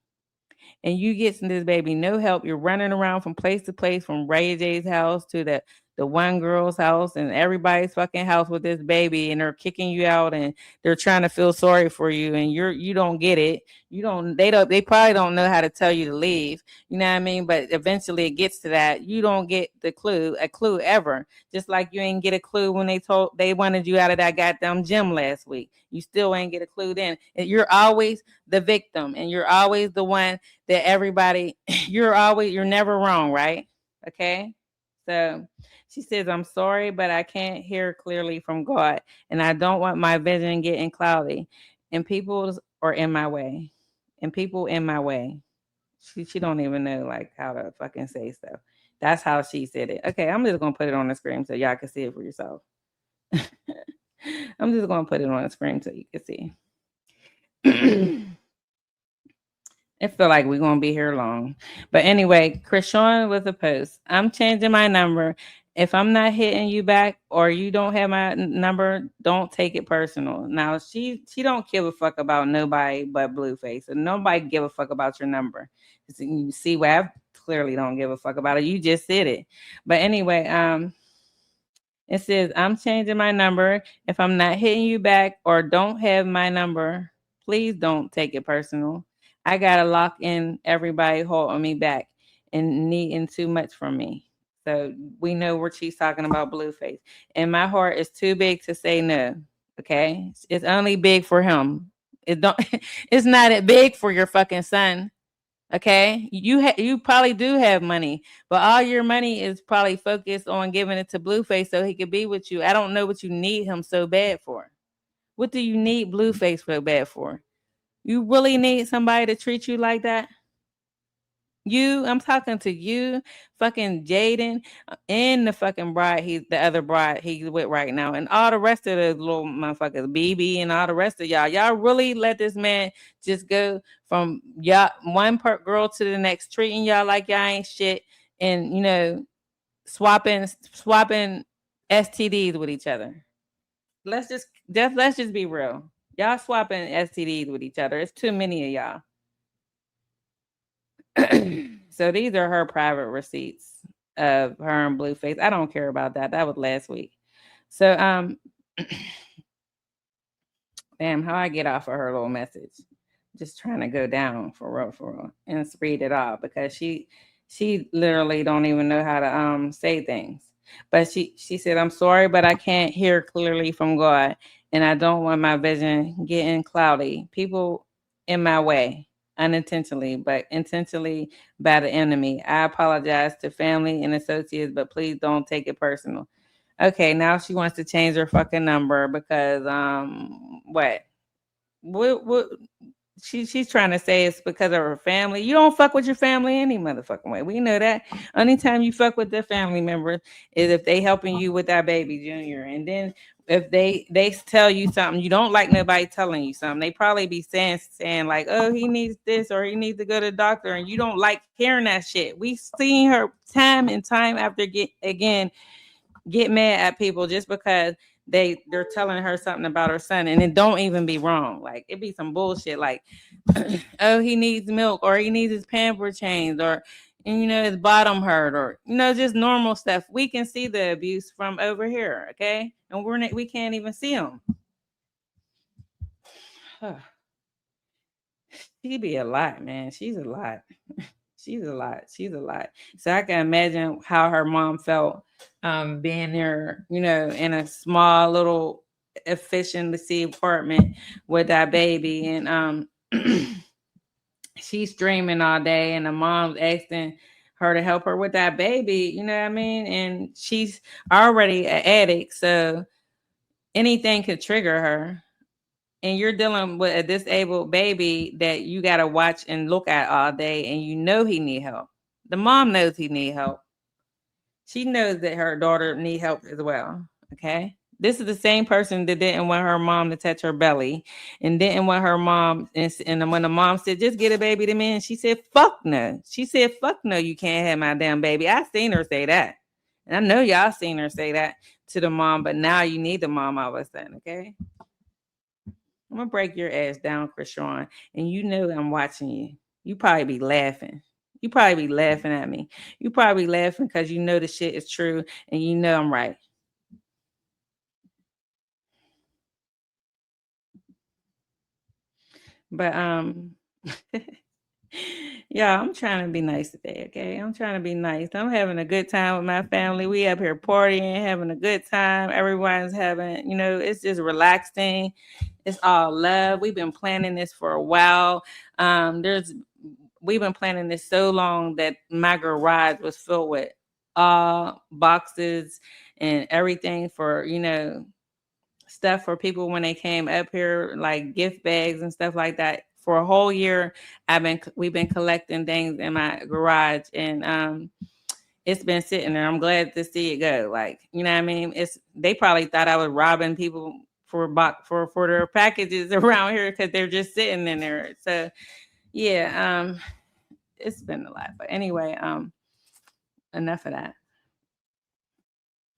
And you get this baby no help. You're running around from place to place, from Ray J's house to the one girl's house and everybody's fucking house with this baby, and they're kicking you out and they're trying to feel sorry for you, and you don't get it. They probably don't know how to tell you to leave. You know what I mean? But eventually it gets to that. You don't get a clue ever. Just like you ain't get a clue when they wanted you out of that goddamn gym last week. You still ain't get a clue then. And you're always the victim, and you're always the one that everybody, you're never wrong, right? Okay. So she says, I'm sorry, but I can't hear clearly from God, and I don't want my vision getting cloudy, and people are in my way, and people in my way. She don't even know like how to fucking say stuff. That's how she said it. Okay, I'm just gonna put it on the screen so y'all can see it for yourself. I'm just gonna put it on the screen so you can see. It feel like we're gonna be here long. But anyway, Chrisean with a post. I'm changing my number. If I'm not hitting you back or you don't have my number, don't take it personal. Now she don't give a fuck about nobody but Blueface. And nobody give a fuck about your number. You see why I clearly don't give a fuck about it. You just said it. But anyway, it says, I'm changing my number. If I'm not hitting you back or don't have my number, please don't take it personal. I got to lock in everybody holding me back and needing too much from me. So we know what she's talking about, Blueface. And my heart is too big to say no. Okay. It's only big for him. It's not that big for your fucking son. Okay, you probably do have money, but all your money is probably focused on giving it to Blueface so he could be with you. I don't know what you need him so bad for. What do you need Blueface so bad for? You really need somebody to treat you like that? I'm talking to you, fucking Jaden, and the fucking bride, the other bride he's with right now, and all the rest of the little motherfuckers, BB, and all the rest of y'all. Y'all really let this man just go from y'all girl to the next, treating y'all like y'all ain't shit, and swapping STDs with each other. Let's just be real. Y'all swapping STDs with each other. It's too many of y'all. So these are her private receipts of her and Blueface. I don't care about that. That was last week. So damn, how I get off of her little message. Just trying to go down for real, and read it all because she literally don't even know how to say things. But she said, "I'm sorry, but I can't hear clearly from God, and I don't want my vision getting cloudy. People in my way, unintentionally, but intentionally by the enemy. I apologize to family and associates, but please don't take it personal." Okay, now she wants to change her fucking number because what she's trying to say it's because of her family. You don't fuck with your family any motherfucking way. We know that. Only time you fuck with their family members is if they helping you with that baby Junior. And then if they tell you something, you don't like nobody telling you something. They probably be saying like, oh, he needs this or he needs to go to the doctor, and you don't like hearing that shit. We seen her time and time after get mad at people just because they're telling her something about her son, and it don't even be wrong. Like it be some bullshit like, oh, he needs milk, or he needs his pamper changed, or and his bottom hurt, or just normal stuff. We can see the abuse from over here, okay, and we can't even see them. She be a lot, man. She's a lot. She's a lot. She's a lot. So I can imagine how her mom felt being there, in a small little efficiency apartment with that baby. And she's streaming all day, and the mom's asking her to help her with that baby, you know what I mean? And she's already an addict, so anything could trigger her. And you're dealing with a disabled baby that you got to watch and look at all day, and he need help. The mom knows he need help. She knows that her daughter need help as well. Okay. This is the same person that didn't want her mom to touch her belly and didn't want her mom. And when the mom said, just get a baby to me, and she said, fuck no. She said, fuck no, you can't have my damn baby. I seen her say that. And I know y'all seen her say that to the mom, but now you need the mom all of a sudden. Okay. I'm gonna break your ass down, Chrisean, and I'm watching you. You probably be laughing. You probably be laughing at me. You probably laughing because the shit is true and I'm right. But yeah, I'm trying to be nice today, okay? I'm trying to be nice. I'm having a good time with my family. We up here partying, having a good time. Everyone's having, it's just relaxing. It's all love. We've been planning this for a while. We've been planning this so long that my garage was filled with boxes and everything for, stuff for people when they came up here, like gift bags and stuff like that. For a whole year, we've been collecting things in my garage, and it's been sitting there. I'm glad to see it go. Like, you know what I mean? They probably thought I was robbing people for their packages around here because they're just sitting in there. So yeah, it's been a lot. But anyway, enough of that.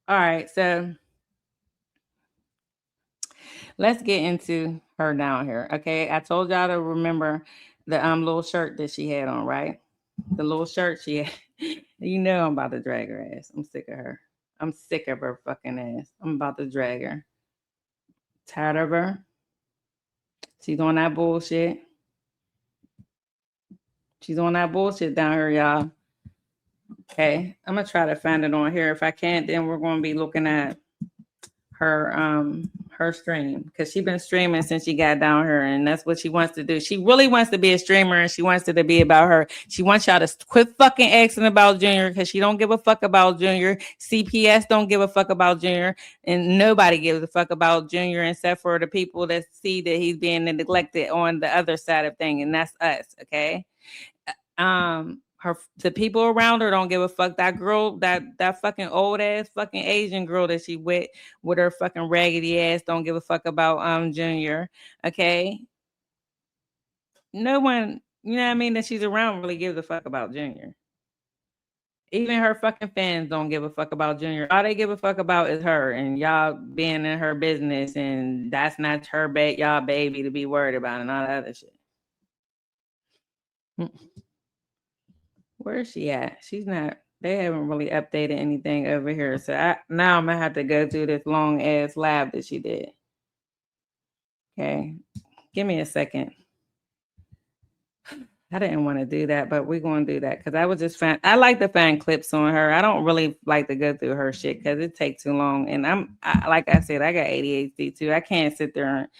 All right, so let's get into her down here. Okay. I told y'all to remember the little shirt that she had on, right? The little shirt she had. I'm about to drag her ass. I'm sick of her. I'm sick of her fucking ass. I'm about to drag her. Tired of her. She's on that bullshit. She's on that bullshit down here, y'all. Okay. I'm gonna try to find it on here. If I can't, then we're gonna be looking at her her stream because she been streaming since she got down here, and that's what she wants to do. She really wants to be a streamer, and she wants it to be about her. She wants y'all to quit fucking asking about Junior because she don't give a fuck about Junior. CPS don't give a fuck about Junior, and nobody gives a fuck about Junior except for the people that see that he's being neglected on the other side of thing, and that's us. Okay. The people around her don't give a fuck. That girl, that fucking old ass fucking Asian girl that she with her fucking raggedy ass don't give a fuck about Junior. Okay. No one, you know what I mean, that she's around really gives a fuck about Junior. Even her fucking fans don't give a fuck about Junior. All they give a fuck about is her and y'all being in her business, and that's not her y'all baby to be worried about and all that other shit. Where is she at? She's not. They haven't really updated anything over here. So now I'm gonna have to go through this long ass lab that she did. Okay, give me a second. I didn't want to do that, but we're going to do that because I was just I like to find clips on her. I don't really like to go through her shit because it takes too long. And like I said, I got ADHD too. I can't sit there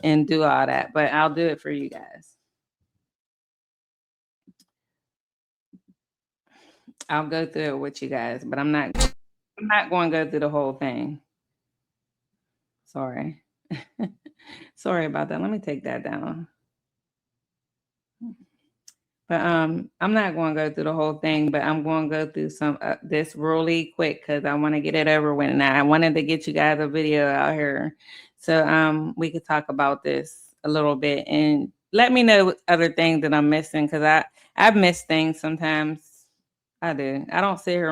and do all that, but I'll do it for you guys. I'll go through it with you guys, but I'm not going to go through the whole thing. Sorry. Sorry about that. Let me take that down. But I'm not going to go through the whole thing, but I'm going to go through some this really quick because I want to get it over with. And I wanted to get you guys a video out here so we could talk about this a little bit and let me know other things that I'm missing because I've missed things sometimes. I do. I don't sit here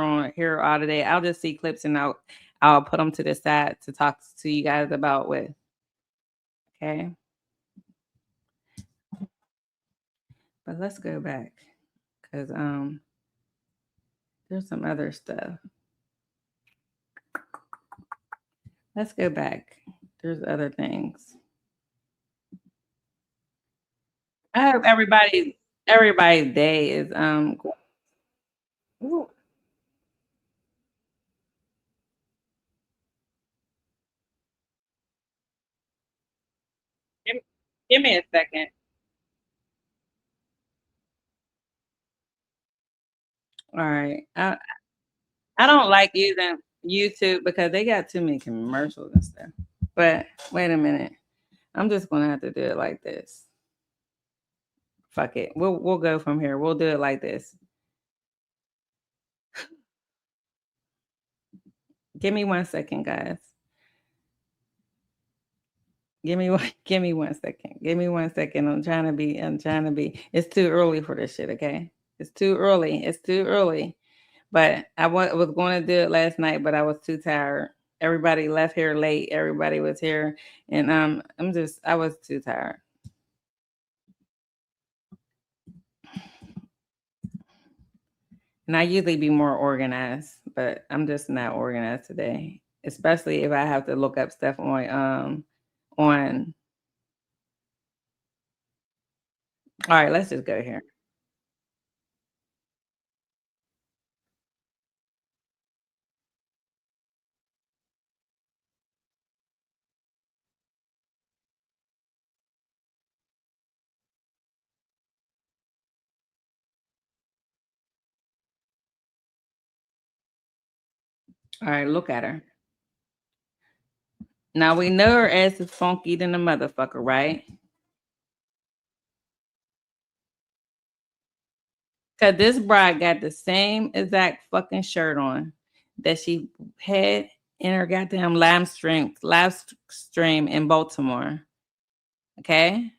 all the day. I'll just see clips and I'll put them to the side to talk to you guys about with. Okay. But let's go back because there's some other stuff. Let's go back. There's other things. I hope everybody's day is ooh. Give me a second. All right. I don't like using YouTube because they got too many commercials and stuff. But wait a minute. I'm just gonna have to do it like this. Fuck it. We'll go from here. We'll do it like this. Give me 1 second, guys. Give me 1 second. Give me 1 second. I'm trying to be. It's too early for this shit, okay? It's too early. But I was going to do it last night, but I was too tired. Everybody left here late. Everybody was here. And I was too tired. And I usually be more organized, but I'm just not organized today. Especially if I have to look up stuff on all right, let's just go here. All right, look at her. Now we know her ass is funky than a motherfucker, right? Cause this bride got the same exact fucking shirt on that she had in her goddamn live stream in Baltimore. Okay.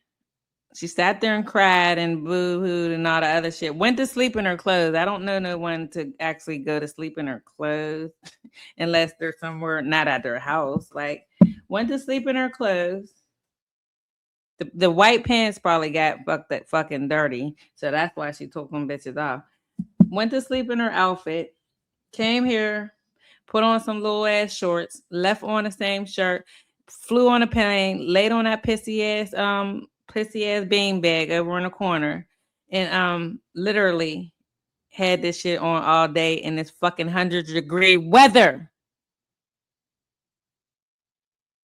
She sat there and cried and boo-hooed and all the other shit. Went to sleep in her clothes. I don't know no one to actually go to sleep in her clothes unless they're somewhere not at their house. Like, went to sleep in her clothes. The white pants probably got fucking dirty. So that's why she took them bitches off. Went to sleep in her outfit. Came here, put on some little ass shorts, left on the same shirt, flew on a plane, laid on that pissy ass beanbag over in the corner, and literally had this shit on all day in this fucking 100-degree weather.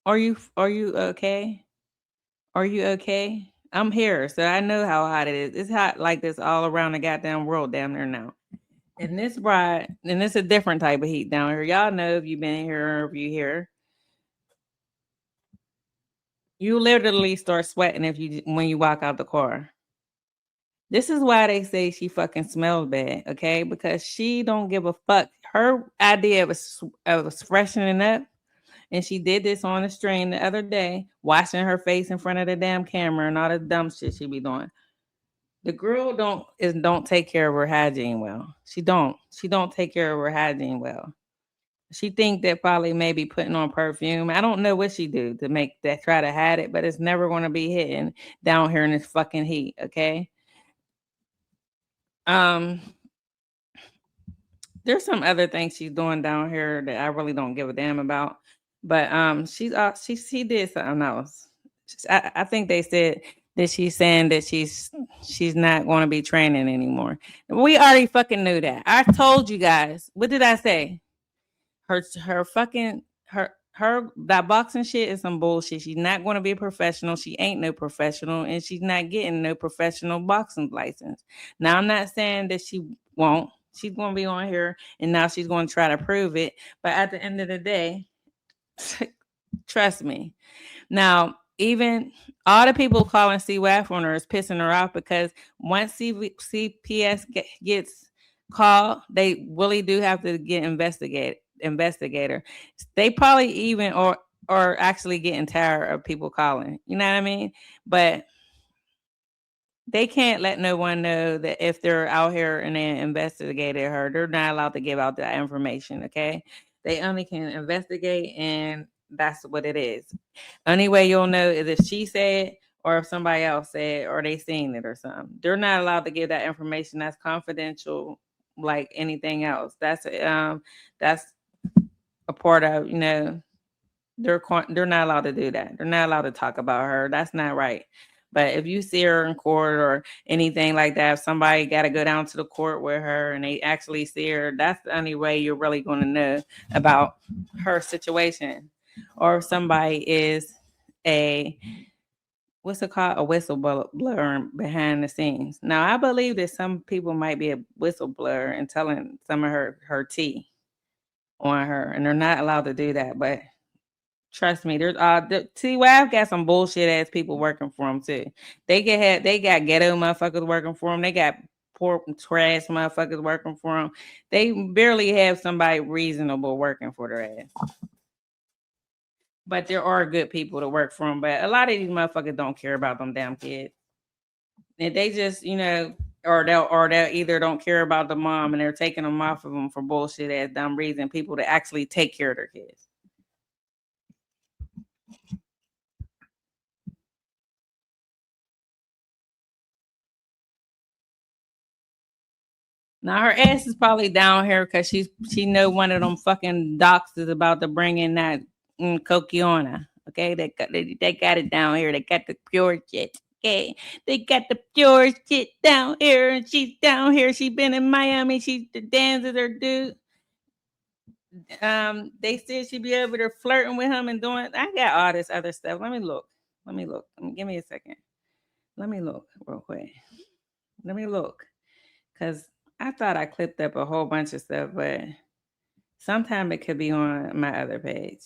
Are you okay? Are you okay? I'm here, so I know how hot it is. It's hot like this all around the goddamn world down there now. And this ride, and it's a different type of heat down here. Y'all know if you've been here or if you here, you literally start sweating if you when you walk out the car. This is why they say she fucking smells bad, okay? Because she don't give a fuck. Her idea of freshening up, and she did this on the stream the other day, washing her face in front of the damn camera and all the dumb shit she be doing. The girl don't take care of her hygiene well. She don't take care of her hygiene well. She think that probably maybe putting on perfume. I don't know what she do to make that try to hide it, but it's never going to be hidden down here in this fucking heat. Okay. Um, there's some other things she's doing down here that I really don't give a damn about. But she did something else. I think they said that she's saying that she's not going to be training anymore. We already fucking knew that. I told you guys. What did I say? Her fucking her that boxing shit is some bullshit. She's not going to be a professional. She ain't no professional, and she's not getting no professional boxing license. Now I'm not saying that she won't. She's going to be on here, and now she's going to try to prove it. But at the end of the day, trust me. Now, even all the people calling CWAF on her is pissing her off because once CPS gets called, they really do have to get investigator. They probably even or actually getting tired of people calling. You know what I mean? But they can't let no one know that if they're out here and they investigated her, they're not allowed to give out that information. Okay, they only can investigate, and that's what it is. Only way you'll know is if she said or if somebody else said or they seen it or something. They're not allowed to give that information. That's confidential, like anything else. That's a part of they're not allowed to do that. They're not allowed to talk about her. That's not right. But if you see her in court or anything like that, if somebody got to go down to the court with her and they actually see her, that's the only way you're really going to know about her situation. Or if somebody is a what's it called? A whistleblower behind the scenes. Now I believe that some people might be a whistleblower and telling some of her tea on her, and they're not allowed to do that. But trust me, there's T-Wave got some bullshit ass people working for them too. They got ghetto motherfuckers working for them. They got poor trash motherfuckers working for them. They barely have somebody reasonable working for their ass. But there are good people to work for them. But a lot of these motherfuckers don't care about them damn kids. And they just, or they'll either don't care about the mom and they're taking them off of them for bullshit ass dumb reason. People to actually take care of their kids. Now her ass is probably down here because she know one of them fucking docs is about to bring in that coquiona. Okay, they got it down here. They got the pure shit. Okay, they got the pure shit down here, and she's down here. She been in Miami. She dances her dude. They said she be over there flirting with him and doing. I got all this other stuff. Let me look. Give me a second. Let me look real quick. Let me look. Because I thought I clipped up a whole bunch of stuff, but sometime it could be on my other page.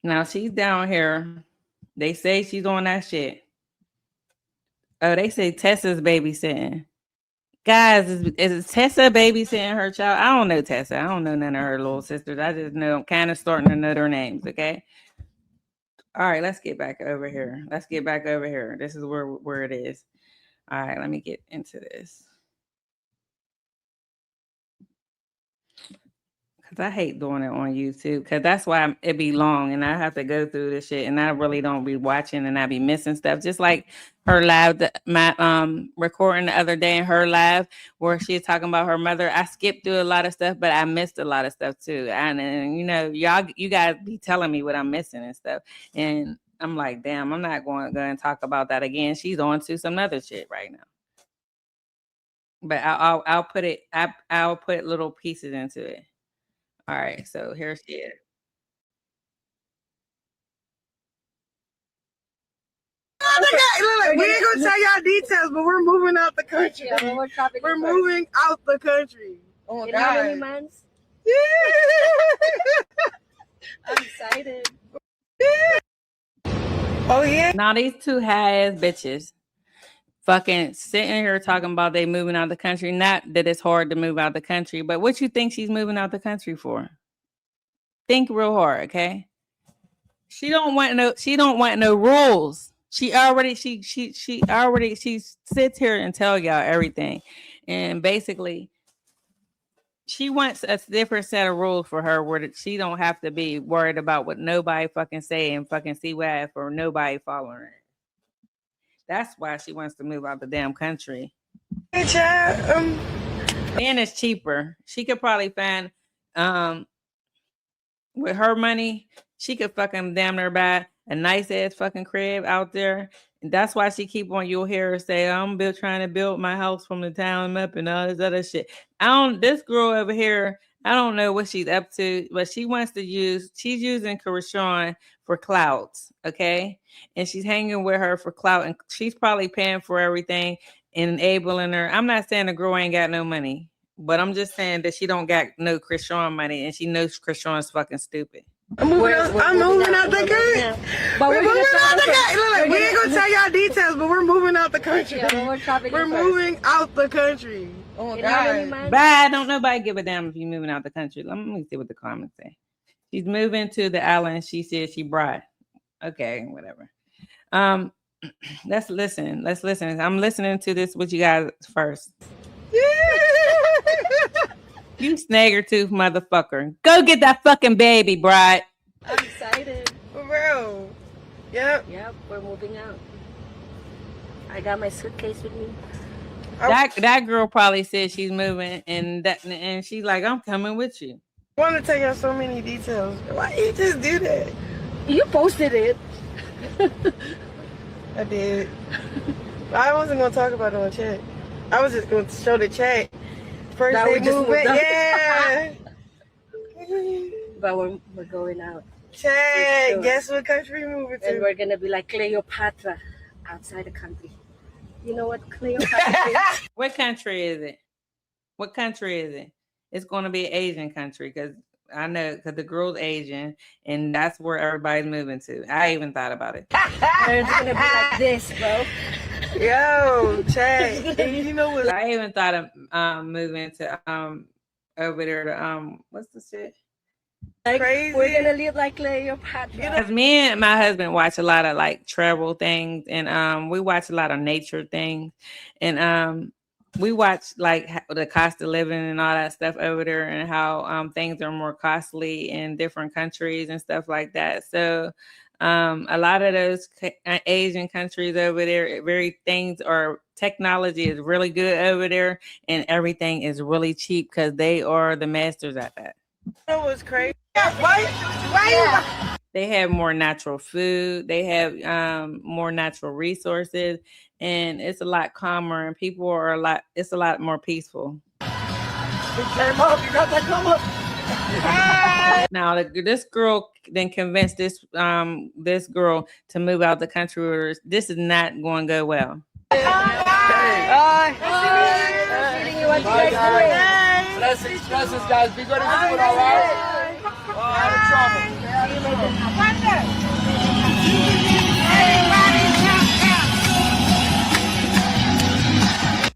Now she's down here. They say she's on that shit. Oh, they say Tessa's babysitting. Guys, is Tessa babysitting her child? I don't know Tessa. I don't know none of her little sisters. I just know I'm kind of starting to know their names, okay? All right, let's get back over here. This is where it is. All right, let me get into this. Cause I hate doing it on YouTube. Cause that's why it be long, and I have to go through this shit, and I really don't be watching, and I be missing stuff. Just like her live, my recording the other day in her live where she's talking about her mother. I skipped through a lot of stuff, but I missed a lot of stuff too. And you guys be telling me what I'm missing and stuff, and I'm like, damn, I'm not going to go and talk about that again. She's on to some other shit right now. But I'll put little pieces into it. All right, so here she is. we ain't gonna tell y'all details, but we're moving out the country. Yeah, we're moving out the country. Oh in God. how many months? Yeah. I'm excited. Oh yeah. Now these two high ass bitches fucking sitting here talking about they moving out the country. Not that it's hard to move out the country, but what you think she's moving out the country for? Think real hard, okay? She don't want no rules. She sits here and tell y'all everything. And basically she wants a different set of rules for her where she don't have to be worried about what nobody fucking say and fucking see what for nobody following her. That's why she wants to move out the damn country. Hey, Chad. And it's cheaper. She could probably find with her money, she could fucking damn near buy a nice ass fucking crib out there. And that's why she keep on, you'll hear her say, I'm trying to build my house from the town up and all this other shit. This girl over here, I don't know what she's up to, but she's using Chrisean for clouds, okay? And she's hanging with her for clout, and she's probably paying for everything, enabling her. I'm not saying the girl ain't got no money, but I'm just saying that she don't got no Chrisean money, and she knows Chrisean's fucking stupid. I'm moving out the country. But we're moving out the country. We ain't gonna tell y'all details, but we're moving out the country. Yeah, we're moving out the country. Oh God. Bye. Don't nobody give a damn if you're moving out the country. Let me see what the comments say. She's moving to the island. She said she brought. Okay, whatever. Let's listen. I'm listening to this with you guys first. You snagger tooth motherfucker. Go get that fucking baby, bride. I'm excited. For real. Yep, we're moving out. I got my suitcase with me. That girl probably said she's moving and she's like, I'm coming with you. I want to tell y'all so many details. Why you just do that? You posted it. I did. I wasn't gonna talk about it on chat. I was just gonna show the chat. First now day movement, yeah. But we're going out. Chad, sure. Guess what country we're moving to? And we're gonna be like Cleopatra outside the country. You know what Cleopatra is? What country is it? It's gonna be an Asian country because I know because the girl's Asian and that's where everybody's moving to. I even thought about it. It's gonna be like this, bro. Yo, Chad, you know what? I even thought of moving to over there to what's the shit? Like, crazy. We're gonna live like Cleopatra. Because me and my husband watch a lot of like travel things, and we watch a lot of nature things, and we watch like the cost of living and all that stuff over there, and how things are more costly in different countries and stuff like that. So. A lot of those Asian countries over there, technology is really good over there, and everything is really cheap because they are the masters at that. That was crazy. Why? They have more natural food. They have more natural resources, and it's a lot calmer. And people are it's a lot more peaceful. You got that come up. Now, this girl then convinced this girl to move out the country. This is not going to go well. Blessings, guys. Be good and good, all right? Out of trouble.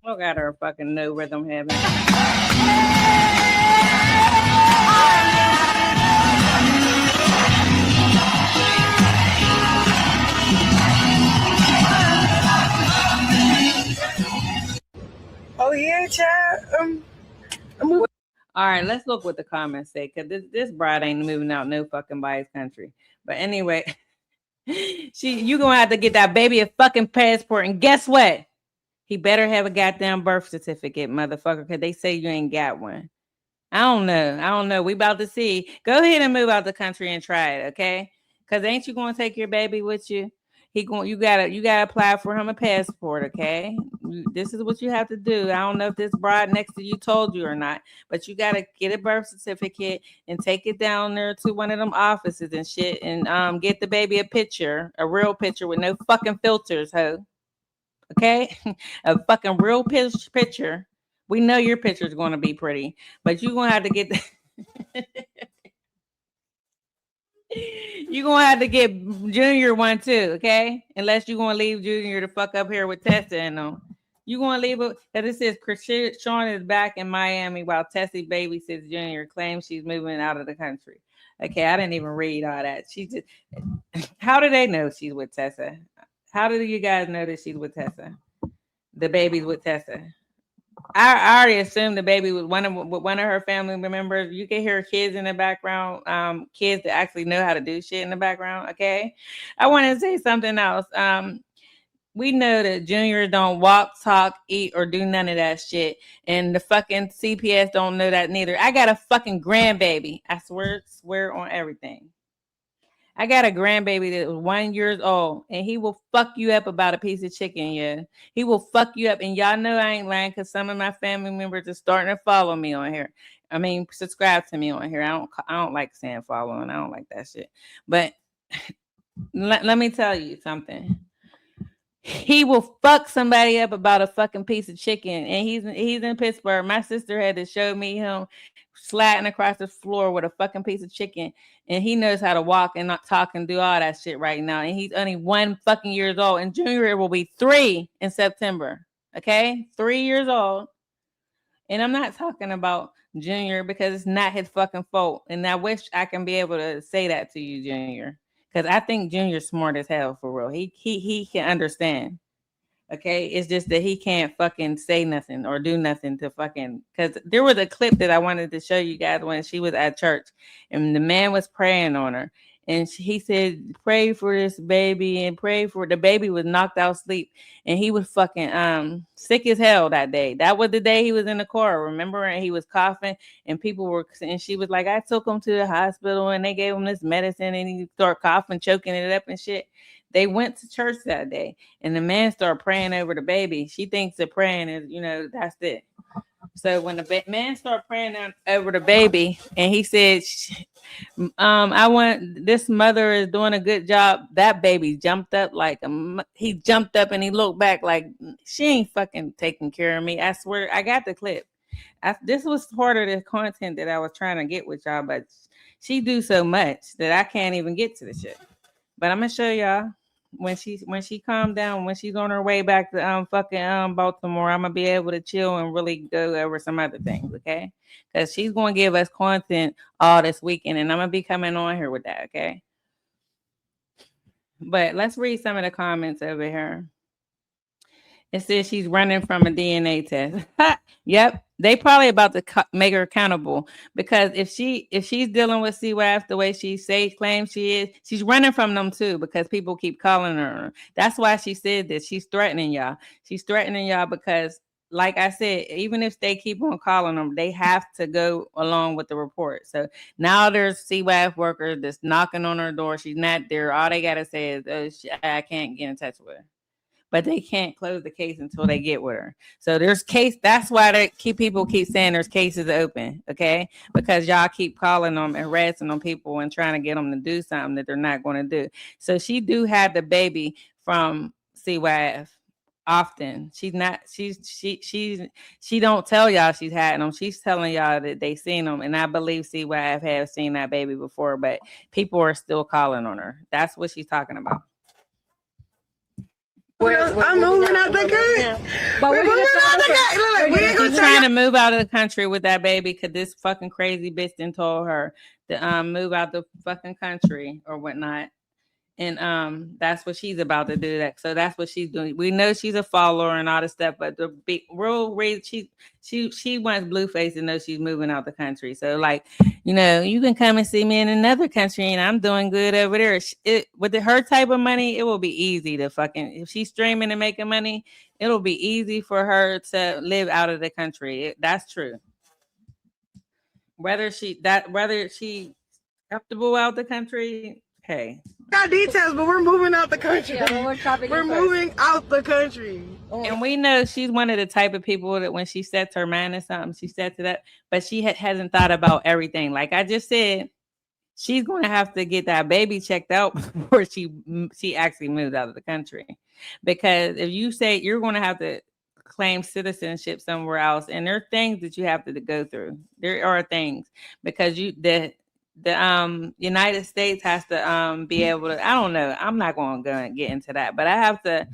Look at her fucking no rhythm having. Oh yeah, Chad. All right, let's look what the comments say because this bride ain't moving out no fucking body's country. But anyway, you gonna have to get that baby a fucking passport, and guess what? He better have a goddamn birth certificate, motherfucker, because they say you ain't got one. I don't know. We about to see. Go ahead and move out the country and try it, okay? Because ain't you gonna take your baby with you? You gotta apply for him a passport, okay? This is what you have to do. I don't know if this bride next to you told you or not, but you gotta get a birth certificate and take it down there to one of them offices and shit, and get the baby a picture, a real picture with no fucking filters, ho. Okay, a fucking real picture. We know your picture is going to be pretty, but you're gonna have to get. You're gonna have to get Junior one too, okay? Unless you're gonna leave Junior to fuck up here with Tessa and them. You gonna leave it because it says Chrisean is back in Miami while Tessie babysits Junior, claims she's moving out of the country. Okay, I didn't even read all that. She just how do they know she's with Tessa? How do you guys know that she's with Tessa? The baby's with Tessa. I already assumed the baby was one of her family members. You can hear kids in the background, kids that actually know how to do shit in the background. Okay, I want to say something else. We know that Junior don't walk, talk, eat, or do none of that shit, and the fucking CPS don't know that neither. I got a fucking grandbaby. I swear on everything. I got a grandbaby that was 1 year old, and he will fuck you up about a piece of chicken, yeah. He will fuck you up, and y'all know I ain't lying because some of my family members are starting to follow me on here. I mean, subscribe to me on here. I don't like saying following. I don't like that shit. But let me tell you something. He will fuck somebody up about a fucking piece of chicken, and he's in Pittsburgh. My sister had to show me him sliding across the floor with a fucking piece of chicken, and he knows how to walk and not talk and do all that shit right now. And he's only 1 fucking years old, and Junior will be 3 in September. Okay, 3 years old, and I'm not talking about Junior because it's not his fucking fault. And I wish I can be able to say that to you, Junior. Because I think Junior's smart as hell for real. He can understand. Okay, it's just that he can't fucking say nothing or do nothing to fucking. Because there was a clip that I wanted to show you guys when she was at church, and the man was praying on her, and he said, "Pray for this baby and pray for." The baby was knocked out sleep, and he was fucking sick as hell that day. That was the day he was in the car. Remember, and he was coughing, and people were, and she was like, "I took him to the hospital, and they gave him this medicine, and he started coughing, choking it up and shit." They went to church that day, and the man started praying over the baby. She thinks the praying is, that's it. So when the man started praying over the baby, and he said, "I want this mother is doing a good job." That baby jumped up he jumped up and he looked back like she ain't fucking taking care of me. I swear, I got the clip. This was part of the content that I was trying to get with y'all, but she do so much that I can't even get to the shit. But I'm gonna show y'all when she calmed down, when she's on her way back to fucking Baltimore. I'm gonna be able to chill and really go over some other things, okay? Because she's gonna give us content all this weekend, and I'm gonna be coming on here with that, okay? But let's read some of the comments over here. It says she's running from a DNA test. Yep, they probably about to make her accountable because if she's dealing with CWAF the way she claims she is, she's running from them too because people keep calling her. That's why she said this. She's threatening y'all. She's threatening y'all because, like I said, even if they keep on calling them, they have to go along with the report. So now there's CWAF workers that's knocking on her door. She's not there. All they gotta say is, "Oh, I can't get in touch with her." But they can't close the case until they get with her. So there's case. That's why people keep saying there's cases open, okay? Because y'all keep calling them and harassing on people and trying to get them to do something that they're not going to do. So she do have the baby from CYF often. She's not. She don't tell y'all she's had them. She's telling y'all that they seen them, and I believe CYF have seen that baby before, but people are still calling on her. That's what she's talking about. I'm moving out the country. But we're moving out the country. She's trying to move out of the country with that baby because this fucking crazy bitch then told her to move out the fucking country or whatnot. And that's what she's about to do. So that's what she's doing. We know she's a follower and all this stuff, but the big real reason she wants Blueface to know she's moving out the country. So like, you can come and see me in another country and I'm doing good over there. With her type of money, it will be easy to fucking, if she's streaming and making money, it'll be easy for her to live out of the country. That's true. Whether she comfortable out the country, hey, Got details, but we're moving out the country. Yeah, we're traveling We're first. moving out the country. And we know she's one of the type of people that when she sets her mind to something, she sets it up, but she hasn't thought about everything. Like I just said, she's going to have to get that baby checked out before she actually moves out of the country. Because if you say you're going to have to claim citizenship somewhere else, and there are things that you have to go through. There are things because the United States has to be able to. I don't know. I'm not going to go and get into that, but I have to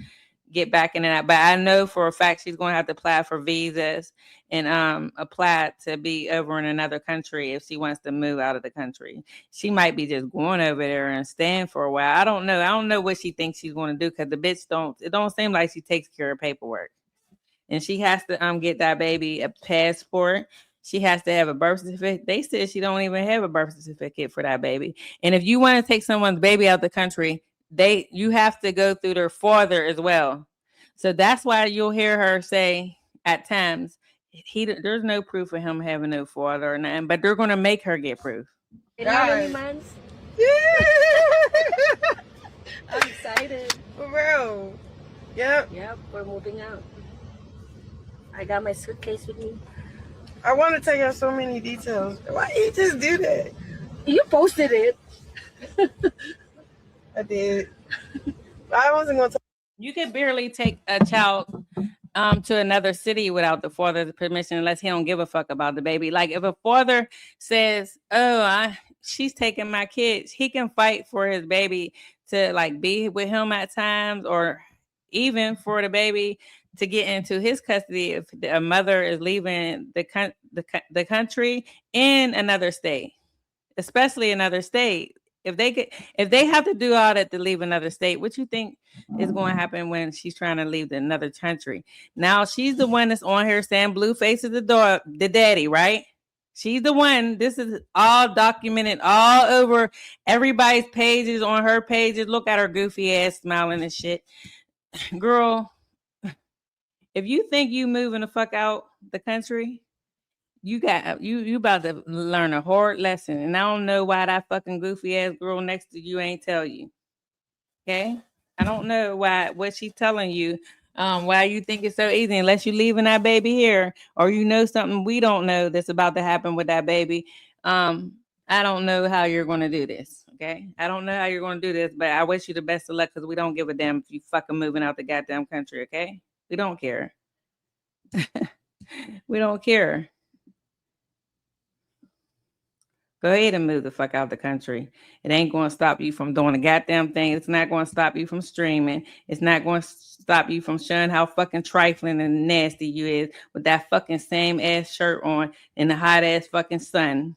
get back into that. But I know for a fact she's going to have to apply for visas and apply to be over in another country if she wants to move out of the country. She might be just going over there and staying for a while. I don't know. I don't know what she thinks she's going to do because the bitch it don't seem like she takes care of paperwork. And she has to get that baby a passport. She has to have a birth certificate. They said she don't even have a birth certificate for that baby. And if you want to take someone's baby out the country, you have to go through their father as well. So that's why you'll hear her say at times, there's no proof of him having no father or nothing, but they're going to make her get proof. In how many months? Yeah. I'm excited. For real. Yep. Yep, we're moving out. I got my suitcase with me. I want to tell you so many details. Why you just do that? You posted it. I did. I wasn't going to. You could barely take a child to another city without the father's permission unless he don't give a fuck about the baby. Like if a father says, "Oh, she's taking my kids," he can fight for his baby to like be with him at times, or even for the baby to get into his custody if a mother is leaving the country in another state, especially another state. If they have to do all that to leave another state, what you think is going to happen when she's trying to leave another country? Now she's the one that's on here saying Blueface is the daddy, right? She's the one. This is all documented all over everybody's pages, on her pages. Look at her goofy ass smiling and shit. Girl, if you think you moving the fuck out the country, you about to learn a hard lesson. And I don't know why that fucking goofy ass girl next to you ain't tell you. Okay? I don't know what she's telling you. Why you think it's so easy unless you leaving that baby here or you know something we don't know that's about to happen with that baby. I don't know how you're going to do this. Okay? I don't know how you're going to do this, but I wish you the best of luck because we don't give a damn if you fucking moving out the goddamn country. Okay? We don't care. We don't care. Go ahead and move the fuck out the country. It ain't going to stop you from doing a goddamn thing. It's not going to stop you from streaming. It's not going to stop you from showing how fucking trifling and nasty you is with that fucking same ass shirt on in the hot ass fucking sun.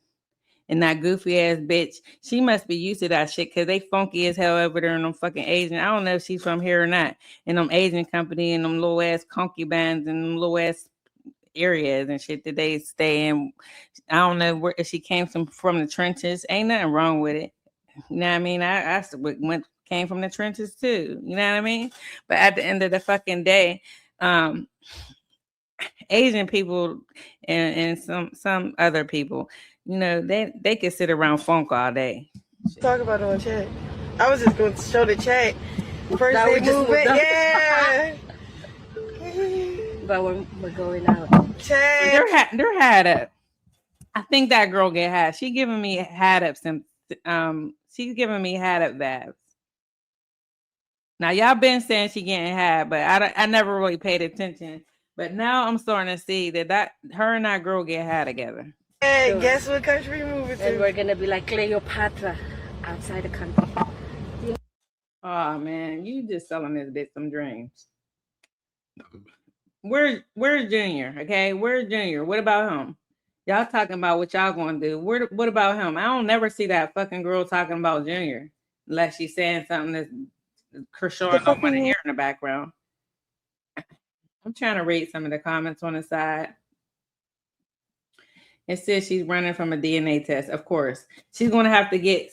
And that goofy ass bitch, she must be used to that shit because they funky as hell over there in them fucking Asian. I don't know if she's from here or not. In them Asian company and them little ass concubines and them little ass areas and shit that they stay in. I don't know if she came from the trenches. Ain't nothing wrong with it. You know what I mean? I came from the trenches too. You know what I mean? But at the end of the fucking day, Asian people and some other people, you know, they can sit around funk all day. Talk about it on chat. I was just going to show the chat. First Now they we just move moved it. up. Yeah. But we're going out. Chat. They're had up. I think that girl get had. She giving me had up she's giving me had up vibes. Now y'all been saying she getting had, but I never really paid attention. But now I'm starting to see that her and that girl get had together. Hey, Sure. guess what country we moving And to? we're gonna be like Cleopatra outside the country. Oh man, you just selling this bitch some dreams. Where's Junior? Okay, where's Junior? What about him? Y'all talking about what y'all gonna do. What about him? I don't never see that fucking girl talking about Junior unless she's saying something that Chrisean don't want to hear in the background. I'm trying to read some of the comments on the side. It says she's running from a DNA test. Of course, she's gonna have to get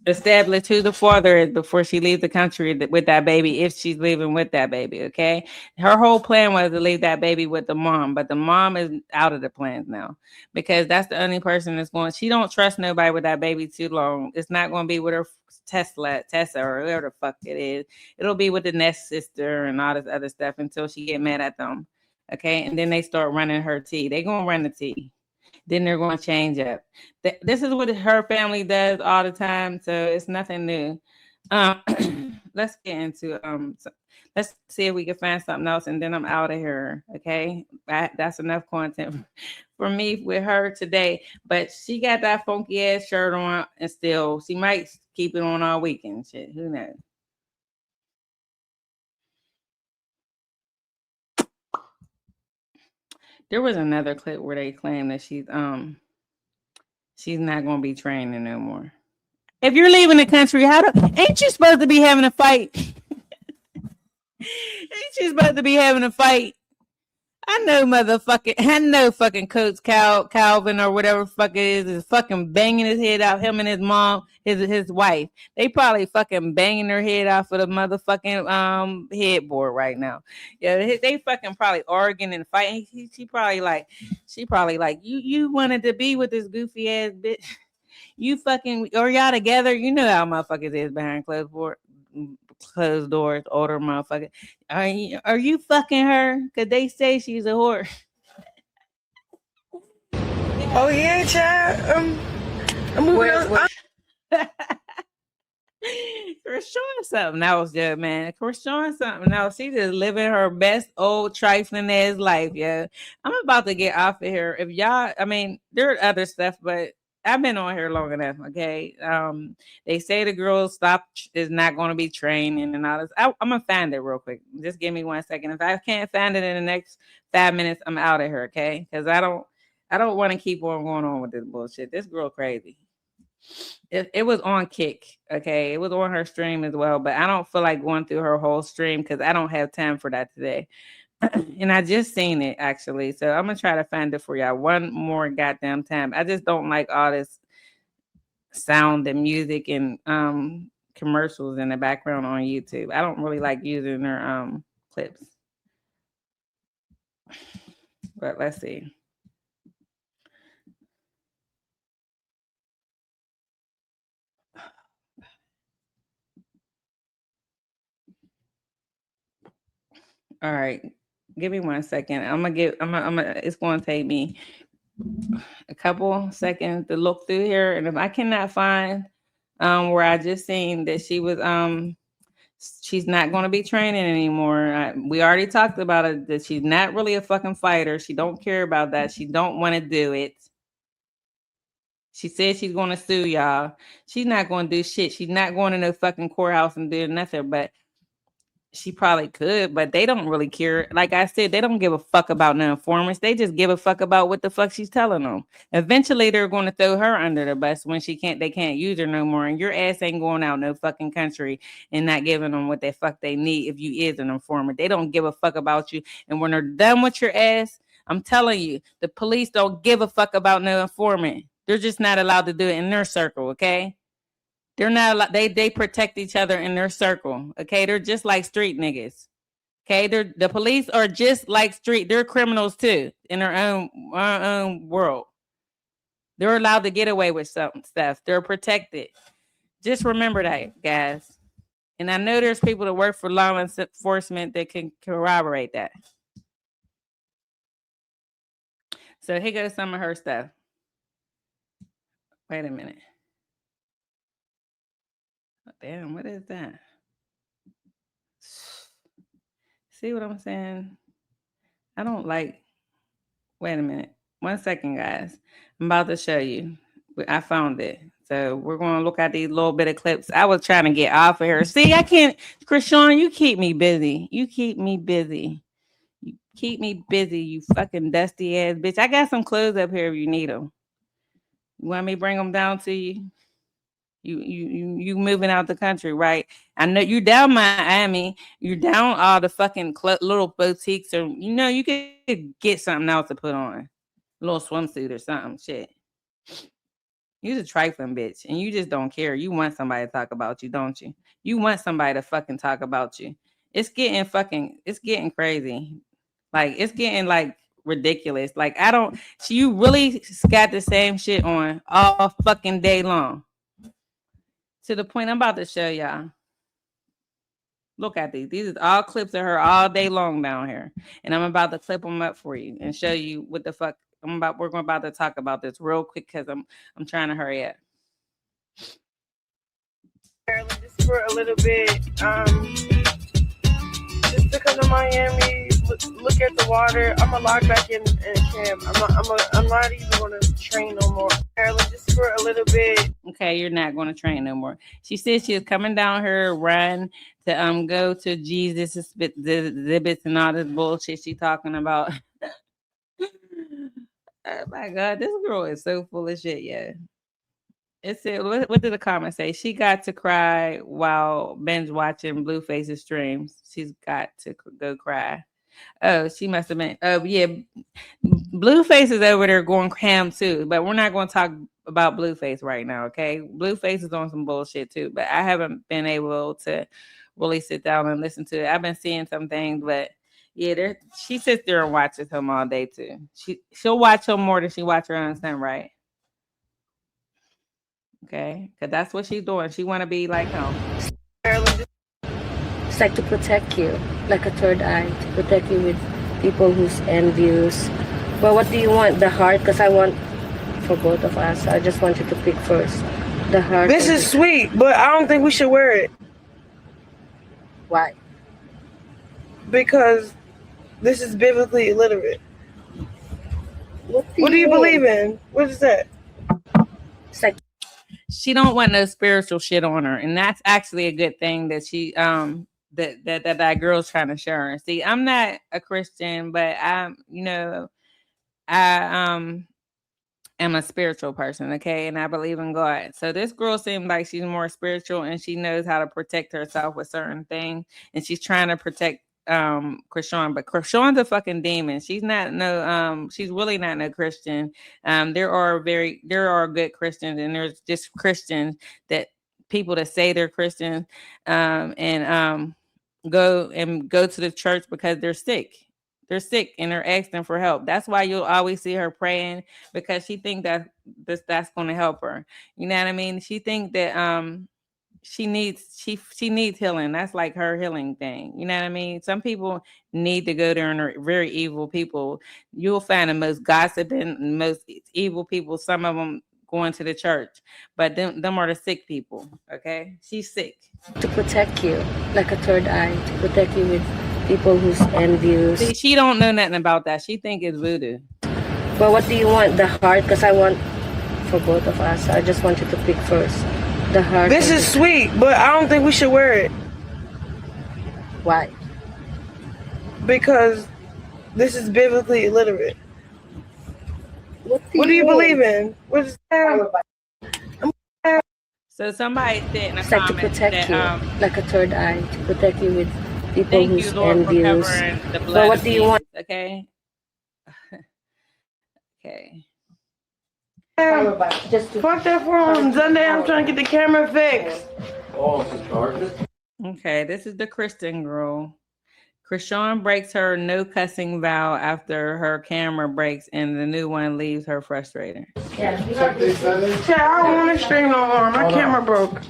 establish who the father is before she leaves the country with that baby, if she's leaving with that baby. Okay, her whole plan was to leave that baby with the mom, but the mom is out of the plans now because that's the only person that's going. She don't trust nobody with that baby too long. It's not going to be with her Tessa or whoever the fuck it is. It'll be with the next sister and all this other stuff until she get mad at them. Okay, and then they start running her tea. They gonna run the tea, then they're going to change up. This is what her family does all the time, so it's nothing new. Um, let's get into let's see if we can find something else, and then I'm out of here. Okay, that's enough content for me with her today. But she got that funky ass shirt on, and still she might keep it on all weekend. Shit, who knows? There was another clip where they claim that she's not going to be training no more. If you're leaving the country, ain't you supposed to be having a fight? Ain't you supposed to be having a fight? I know fucking Coach Calvin or whatever fuck it is fucking banging his head out. Him and his mom, his wife, they probably fucking banging their head off of the motherfucking headboard right now. Yeah, they fucking probably arguing and fighting. She probably like you wanted to be with this goofy ass bitch. You fucking or y'all together. You know how motherfuckers is behind closed doors, older motherfucker. Are you fucking her? Cause they say she's a whore. Oh yeah, child. I'm moving on. Chrisean something else, yeah, man. Chrisean something else. She just living her best old trifling ass life, yeah. I'm about to get off of here. If y'all, I mean, there are other stuff, but I've been on here long enough. Okay, they say the girls is not going to be training and all this. I'm gonna find it real quick. Just give me 1 second. If I can't find it in the next 5 minutes, I'm out of here. Okay, because I don't want to keep on going on with this bullshit. This girl crazy. It was on Kick, okay. It was on her stream as well, but I don't feel like going through her whole stream because I don't have time for that today. And I just seen it actually, so I'm gonna try to find it for y'all one more goddamn time. I just don't like all this sound and music and commercials in the background on YouTube. I don't really like using their clips. But let's see. All right. Give me 1 second. It's gonna take me a couple seconds to look through here. And if I cannot find where I just seen that she's not going to be training anymore. We already talked about it, that she's not really a fucking fighter. She don't care about that. She don't want to do it. She said she's going to sue y'all. She's not going to do shit. She's not going to no fucking courthouse and do nothing, but she probably could, but they don't really care. Like I said, they don't give a fuck about no informants. They just give a fuck about what the fuck she's telling them. Eventually, they're going to throw her under the bus when they can't use her no more. And your ass ain't going out no fucking country and not giving them what the fuck they need if you is an informant. They don't give a fuck about you. And when they're done with your ass, I'm telling you, the police don't give a fuck about no informant. They're just not allowed to do it in their circle, okay? They're not allowed, they protect each other in their circle. Okay. They're just like street niggas. Okay. The police are just like they're criminals too in their own world. They're allowed to get away with some stuff. They're protected. Just remember that, guys. And I know there's people that work for law enforcement that can corroborate that. So here goes some of her stuff. Wait a minute. Damn, what is that? See what I'm saying? I don't like. Wait a minute. 1 second, guys. I'm about to show you. I found it. So we're going to look at these little bit of clips. I was trying to get off of here. See, I can't. Chrisean, you keep me busy. You keep me busy. You keep me busy, you fucking dusty ass bitch. I got some clothes up here if you need them. You want me to bring them down to you? You moving out the country, right? I know you down Miami. You're down all the fucking little boutiques, or you could get something else to put on, a little swimsuit or something. Shit. You's a trifling bitch, and you just don't care. You want somebody to talk about you, don't you? You want somebody to fucking talk about you. It's getting crazy. Like it's getting like ridiculous. Like you really got the same shit on all fucking day long. To the point I'm about to show y'all. Look at these. These are all clips of her all day long down here. And I'm about to clip them up for you and show you what the fuck we're about to talk about this real quick because I'm trying to hurry up. Just for a little bit, just because of Miami, look at the water. I'm gonna log back in camp. I'm not even gonna train no more. Just for a little bit. Okay, you're not going to train no more. She said she is coming down her run to go to Jesus exhibits and all this bullshit she talking about. Oh my god, this girl is so full of shit. Yeah. It said, what did the comment say? She got to cry while binge watching Blueface's streams. She's got to go cry. Oh, she must have been. Oh, yeah. Blueface is over there going ham too, but we're not going to talk about Blueface right now, okay? Blueface is on some bullshit too, but I haven't been able to really sit down and listen to it. I've been seeing some things, but yeah, she sits there and watches him all day too. She'll watch him more than she watch her own son, right? Okay, because that's what she's doing. She want to be like him. It's like to protect you, like a third eye, to protect you with people who's envious. But what do you want? The heart? Because I want for both of us. I just want you to pick first. The heart. This is sweet, but I don't think we should wear it. Why? Because this is biblically illiterate. What do you believe in? What is that? It's like she don't want no spiritual shit on her, and that's actually a good thing that she that girl's trying to show her. See, I'm not a Christian, but I am a spiritual person, okay, and I believe in God. So this girl seems like she's more spiritual, and she knows how to protect herself with certain things, and she's trying to protect Chrisean, but Chrisean's a fucking demon. She's really not no Christian. There are good Christians, and there's just Christians that people that say they're Christians and go to the church because they're sick. They're sick and they're asking for help. That's why you'll always see her praying, because she think that that's going to help her. You know what I mean? She think that she needs healing. That's like her healing thing. You know what I mean? Some people need to go there and are very evil people. You'll find the most gossiping, most evil people. Some of them going to the church, but them are the sick people. Okay, she's sick. To protect you, like a third eye, to protect you with people who's envious. See, she don't know nothing about that. She think it's voodoo. But what do you want? The heart? Because I want for both of us. I just want you to pick first. The heart. This is sweet, but I don't think we should wear it. Why? Because this is biblically illiterate. What do you believe in? What is that? So somebody said in a it's like to comment protect that, you, like a third eye, to protect you with people who's envious. But what do you want? Okay. Okay. Just fuck that phone. Sunday, I'm trying to get the camera fixed. Oh, it's dark. Okay, this is the Christian girl. Chrisean breaks her no cussing vow after her camera breaks, and the new one leaves her frustrated. Yeah, I don't want to stream no more. My camera broke.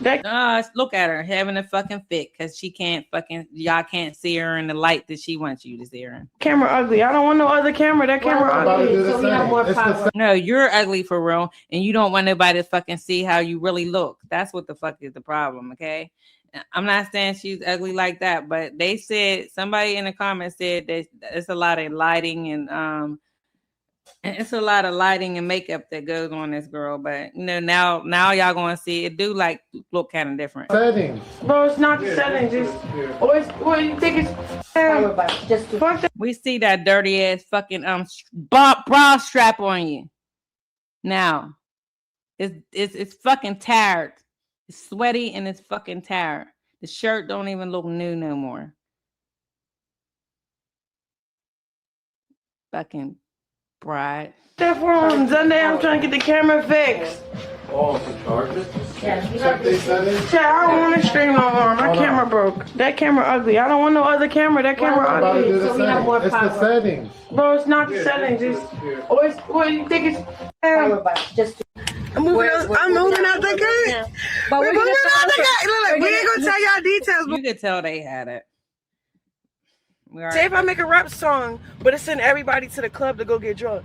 Look at her having a fucking fit because y'all can't see her in the light that she wants you to see her in. Camera ugly. I don't want no other camera. That camera ugly. So we have more power. No, you're ugly for real, and you don't want nobody to fucking see how you really look. That's what the fuck is the problem, okay? I'm not saying she's ugly like that, but they said, somebody in the comments said that it's a lot of lighting and it's a lot of lighting and makeup that goes on this girl. But now y'all gonna see it do like look kind of different. Settings. Bro, it's not the settings. What you think it's? We see that dirty ass fucking bra strap on you. Now, it's fucking tired. It's sweaty and it's fucking tired. The shirt don't even look new no more. Fucking bride. That phone. Sunday, I'm trying to get the camera fixed. Oh, the charger? Yeah. Check these settings. Chat, I don't want to stream no more. My camera broke. That camera ugly. I don't want no other camera. That camera Well, How to ugly. do the So we have more settings. It's the power. settings. Bro, it's not the settings. It's what do you think it's? Power back. Just I'm moving out the gate. yeah. But We're moving out the gate. Look, we ain't gonna tell y'all details. You could tell they had it. Say if I make a rap song, but it's send everybody to the club to go get drunk.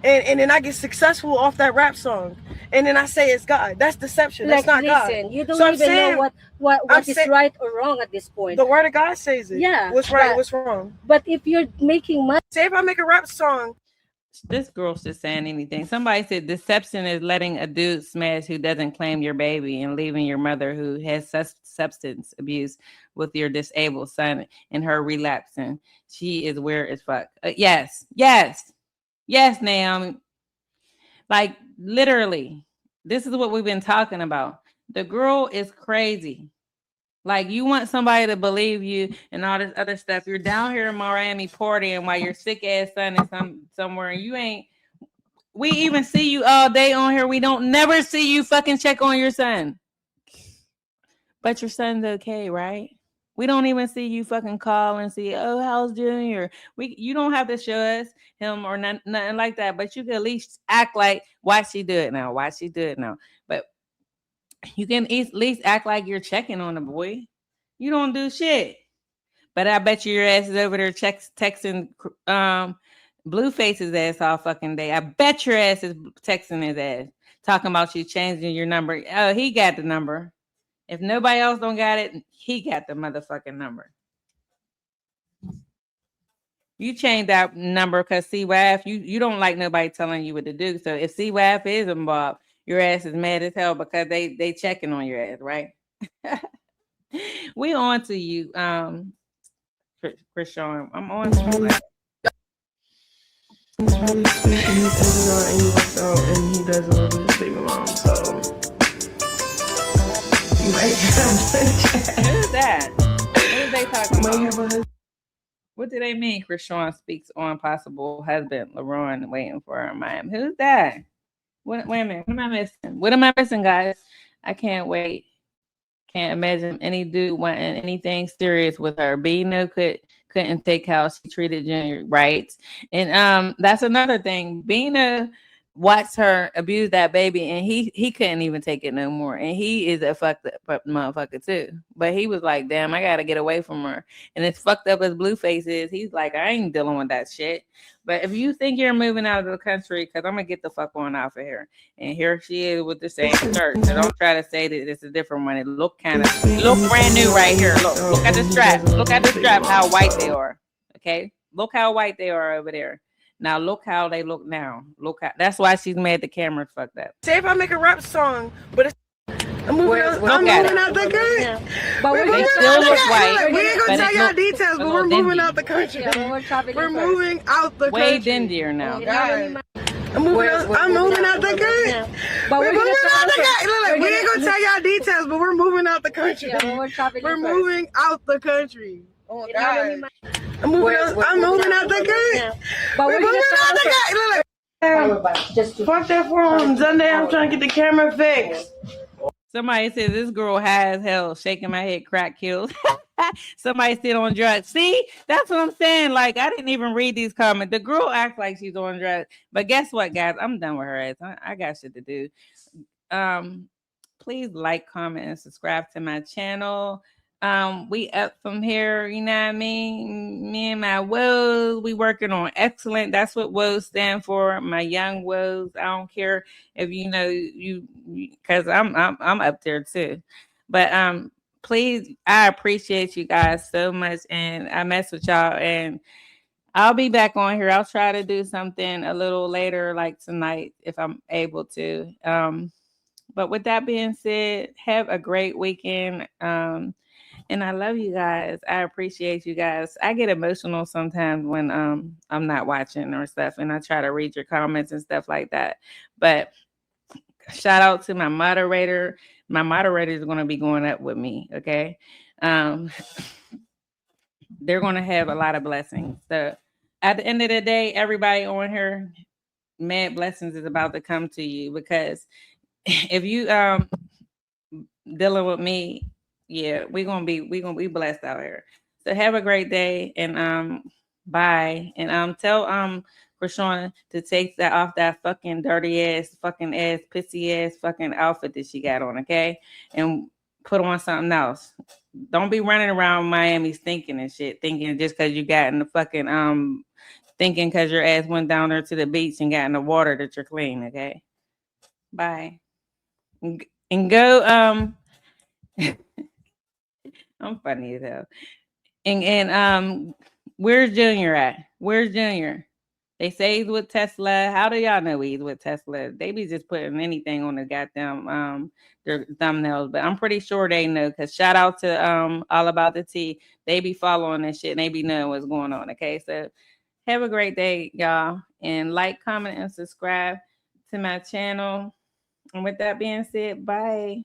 And then I get successful off that rap song. And then I say it's God. That's deception. That's not listen, God. you don't So I'm even saying- know what I'm is saying- right or wrong at this point. The word of God says it. Yeah, What's right, but- what's wrong. But if you're making money, Say if I make a rap song. This girl's just saying anything. Somebody said deception is letting a dude smash who doesn't claim your baby and leaving your mother who has substance abuse with your disabled son and her relapsing. She is weird as fuck. Yes, Naomi. Like literally, this is what we've been talking about. The girl is crazy. Like you want somebody to believe you and all this other stuff. You're down here in Miami partying while your sick ass son is somewhere and you ain't. We even see you all day on here. We don't never see you fucking check on your son. But your son's okay, right? We don't even see you fucking call and see, oh, how's Junior? You don't have to show us him or nothing like that. But you can at least act like, why she do it now? But you can at least act like you're checking on the boy. You don't do shit. But I bet you your ass is over there texting Blueface's ass all fucking day. I bet your ass is texting his ass, talking about you changing your number. Oh, he got the number. If nobody else don't got it, he got the motherfucking number. You change that number because CWAF, you don't like nobody telling you what to do. So if CWAF is involved, your ass is mad as hell because they checking on your ass, right? We on to you, Chrisean. I'm on to you. He's really sweet and he's ended on and he works out and he does a little bit of baby mom, so you might have Who's that? What are they talking might about? have a husband. What do they mean? Chrisean speaks on possible husband. LaRon waiting for her in Miami. Who's that? Wait a minute. What am I missing? What am I missing, guys? I can't wait. Can't imagine any dude wanting anything serious with her. Bino couldn't take how she treated Junior, right? And that's another thing. Bino watched her abuse that baby, and he couldn't even take it no more. And he is a fucked up motherfucker too. But he was like, damn, I gotta get away from her. And as fucked up as Blueface is, he's like, I ain't dealing with that shit. But if you think you're moving out of the country, because I'm gonna get the fuck on out of here. And here she is with the same shirt. So don't try to say that it's a different one. It look brand new right here. Look at the strap. Look at the strap, how white they are. Okay? Look how white they are over there. Now look how they look now. That's why she's mad the camera fucked up. Say if I make a rap song, but it's I'm moving out the gate. yeah. But we're They gonna still look white. We ain't gonna but tell it y'all look details, a but little we're moving dingy. out the country. yeah, we're traveling We're first. moving out the Way country. dingier now. God. I'm moving out the gate. Yeah. But We're moving out the travel gate. Look, We're we ain't gonna- gonna tell y'all details, but we're moving out the country. Yeah, we're traveling We're first. moving out the country. Oh You know what I mean? I'm moving out the gate. Yeah. But We're moving out the gate. Look. Power back. Just to Fuck that phone. Sunday, I'm trying to get the camera fixed. Somebody said this girl high as hell, shaking my head, crack kills. Somebody still on drugs. See, that's what I'm saying. Like, I didn't even read these comments. The girl acts like she's on drugs. But guess what, guys? I'm done with her ass. I got shit to do. Please like, comment, and subscribe to my channel. We up from here, you know what I mean? Me and my woes, we working on excellent. That's what woes stand for. My young woes. I don't care if you know you because I'm up there too. But please, I appreciate you guys so much, and I mess with y'all, and I'll be back on here. I'll try to do something a little later, like tonight, if I'm able to. But with that being said, have a great weekend. And I love you guys. I appreciate you guys. I get emotional sometimes when I'm not watching or stuff, and I try to read your comments and stuff like that. But shout out to my moderator. My moderator is going to be going up with me. Okay. They're going to have a lot of blessings. So at the end of the day, everybody on here, mad blessings is about to come to you because if you dealing with me, yeah, we gonna be blessed out here. So have a great day and bye. And tell Chrisean to take that off that fucking dirty ass pissy ass fucking outfit that she got on, okay? And put on something else. Don't be running around Miami stinking and shit, thinking just cause you got in the fucking thinking cause your ass went down there to the beach and got in the water that you're clean, okay? Bye. And go I'm funny as hell. And where's Junior at? Where's Junior? They say he's with Tesla. How do y'all know he's with Tesla? They be just putting anything on the goddamn their thumbnails, but I'm pretty sure they know. Cause shout out to All About the Tea. They be following this shit and they be knowing what's going on. Okay, so have a great day, y'all, and like, comment, and subscribe to my channel. And with that being said, bye.